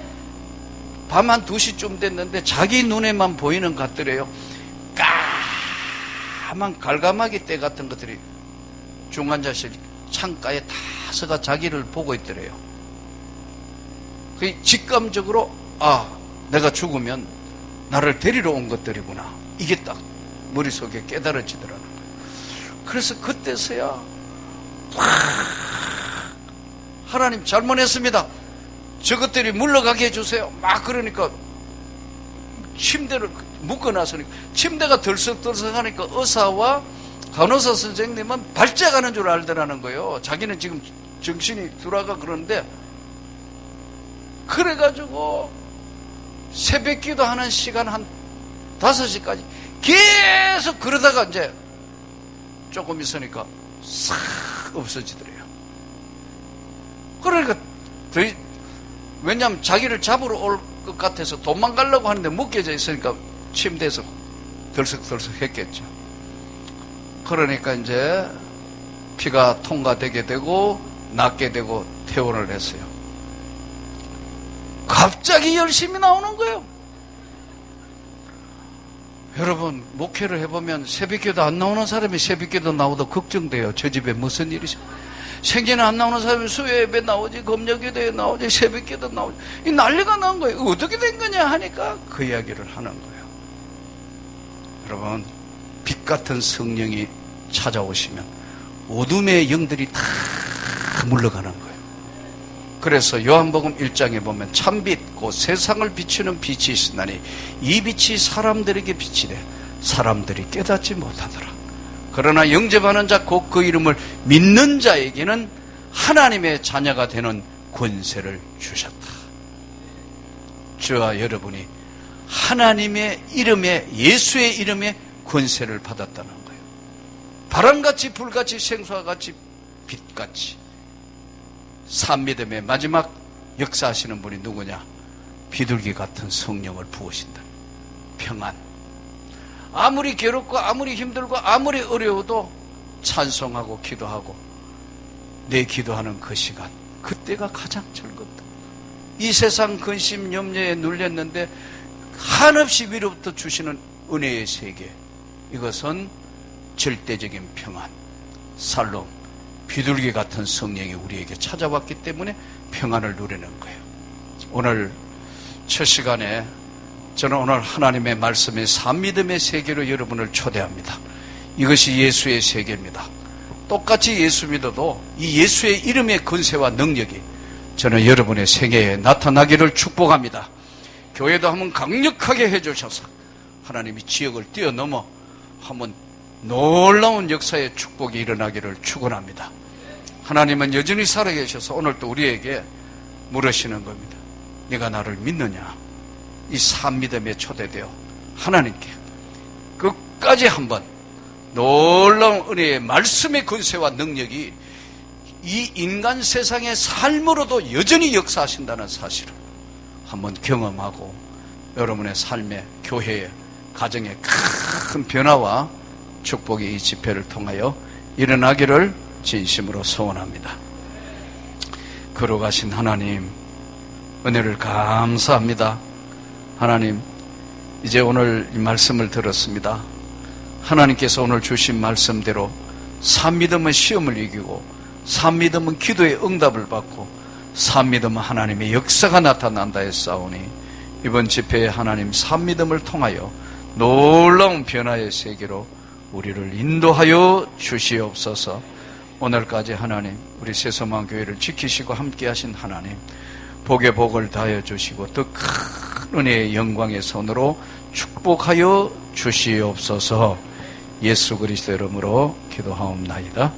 밤 한 2시쯤 됐는데 자기 눈에만 보이는 것들이에요. 까만 갈가마기 때 같은 것들이 중환자실 창가에 다 서가 자기를 보고 있더래요. 그 직감적으로 내가 죽으면 나를 데리러 온 것들이구나. 이게 딱 머릿속에 깨달아지더라는 거예요. 그래서 그때서야 하나님 잘못했습니다. 저것들이 물러가게 해주세요. 막 그러니까 침대를 묶어놨으니까 침대가 덜썩덜썩하니까 의사와 간호사 선생님은 발작하는 줄 알더라는 거예요. 자기는 지금 정신이 돌아가 그러는데 그래가지고 새벽 기도하는 시간 한 5시까지 계속 그러다가 이제 조금 있으니까 싹 없어지더래요. 그러니까 왜냐하면 자기를 잡으러 올 것 같아서 도망가려고 하는데 묶여져 있으니까 침대에서 덜썩덜썩 했겠죠. 그러니까 이제 피가 통과되게 되고 낫게 되고 퇴원을 했어요. 갑자기 열심히 나오는 거예요. 여러분, 목회를 해보면 새벽기도 안 나오는 사람이 새벽기도 나오도 걱정돼요. 저 집에 무슨 일이죠? 생계는 안 나오는 사람이 수요예배 나오지, 금요기도에 나오지, 새벽기도 나오지. 이 난리가 난 거예요. 어떻게 된 거냐 하니까 그 이야기를 하는 거예요. 여러분, 빛 같은 성령이 찾아오시면 어둠의 영들이 다 물러가는 거예요. 그래서 요한복음 1장에 보면 참빛 곧 세상을 비추는 빛이 있으나니 이 빛이 사람들에게 비치되 사람들이 깨닫지 못하더라. 그러나 영접하는 자 곧 그 이름을 믿는 자에게는 하나님의 자녀가 되는 권세를 주셨다. 저와 여러분이 하나님의 이름에, 예수의 이름에 권세를 받았다는 거예요. 바람같이 불같이 생수와 같이 빛같이. 산미됨의 마지막 역사하시는 분이 누구냐? 비둘기 같은 성령을 부으신다. 평안. 아무리 괴롭고 아무리 힘들고 아무리 어려워도 찬송하고 기도하고 내 기도하는 그 시간, 그때가 가장 즐겁다. 이 세상 근심 염려에 눌렸는데 한없이 위로부터 주시는 은혜의 세계, 이것은 절대적인 평안, 살롬, 비둘기 같은 성령이 우리에게 찾아왔기 때문에 평안을 누리는 거예요. 오늘 첫 시간에 저는 오늘 하나님의 말씀의 산믿음의 세계로 여러분을 초대합니다. 이것이 예수의 세계입니다. 똑같이 예수 믿어도 이 예수의 이름의 권세와 능력이 저는 여러분의 생애에 나타나기를 축복합니다. 교회도 한번 강력하게 해주셔서 하나님이 지역을 뛰어넘어 한번 놀라운 역사의 축복이 일어나기를 축원합니다. 하나님은 여전히 살아계셔서 오늘 또 우리에게 물으시는 겁니다. 네가 나를 믿느냐? 이 산믿음에 초대되어 하나님께 끝까지 한번 놀라운 은혜의 말씀의 권세와 능력이 이 인간 세상의 삶으로도 여전히 역사하신다는 사실을 한번 경험하고 여러분의 삶에, 교회에, 가정에 큰 변화와 축복이 이 집회를 통하여 일어나기를 진심으로 소원합니다. 걸어가신 하나님, 은혜를 감사합니다. 하나님, 이제 오늘 이 말씀을 들었습니다. 하나님께서 오늘 주신 말씀대로 산믿음은 시험을 이기고 산믿음은 기도의 응답을 받고 산믿음은 하나님의 역사가 나타난다 했사오니 이번 집회에 하나님 산믿음을 통하여 놀라운 변화의 세계로 우리를 인도하여 주시옵소서. 오늘까지 하나님, 우리 새소망교회를 지키시고 함께하신 하나님, 복의 복을 다하여 주시고 더 큰 은혜의 영광의 손으로 축복하여 주시옵소서. 예수 그리스도 이름으로 기도하옵나이다.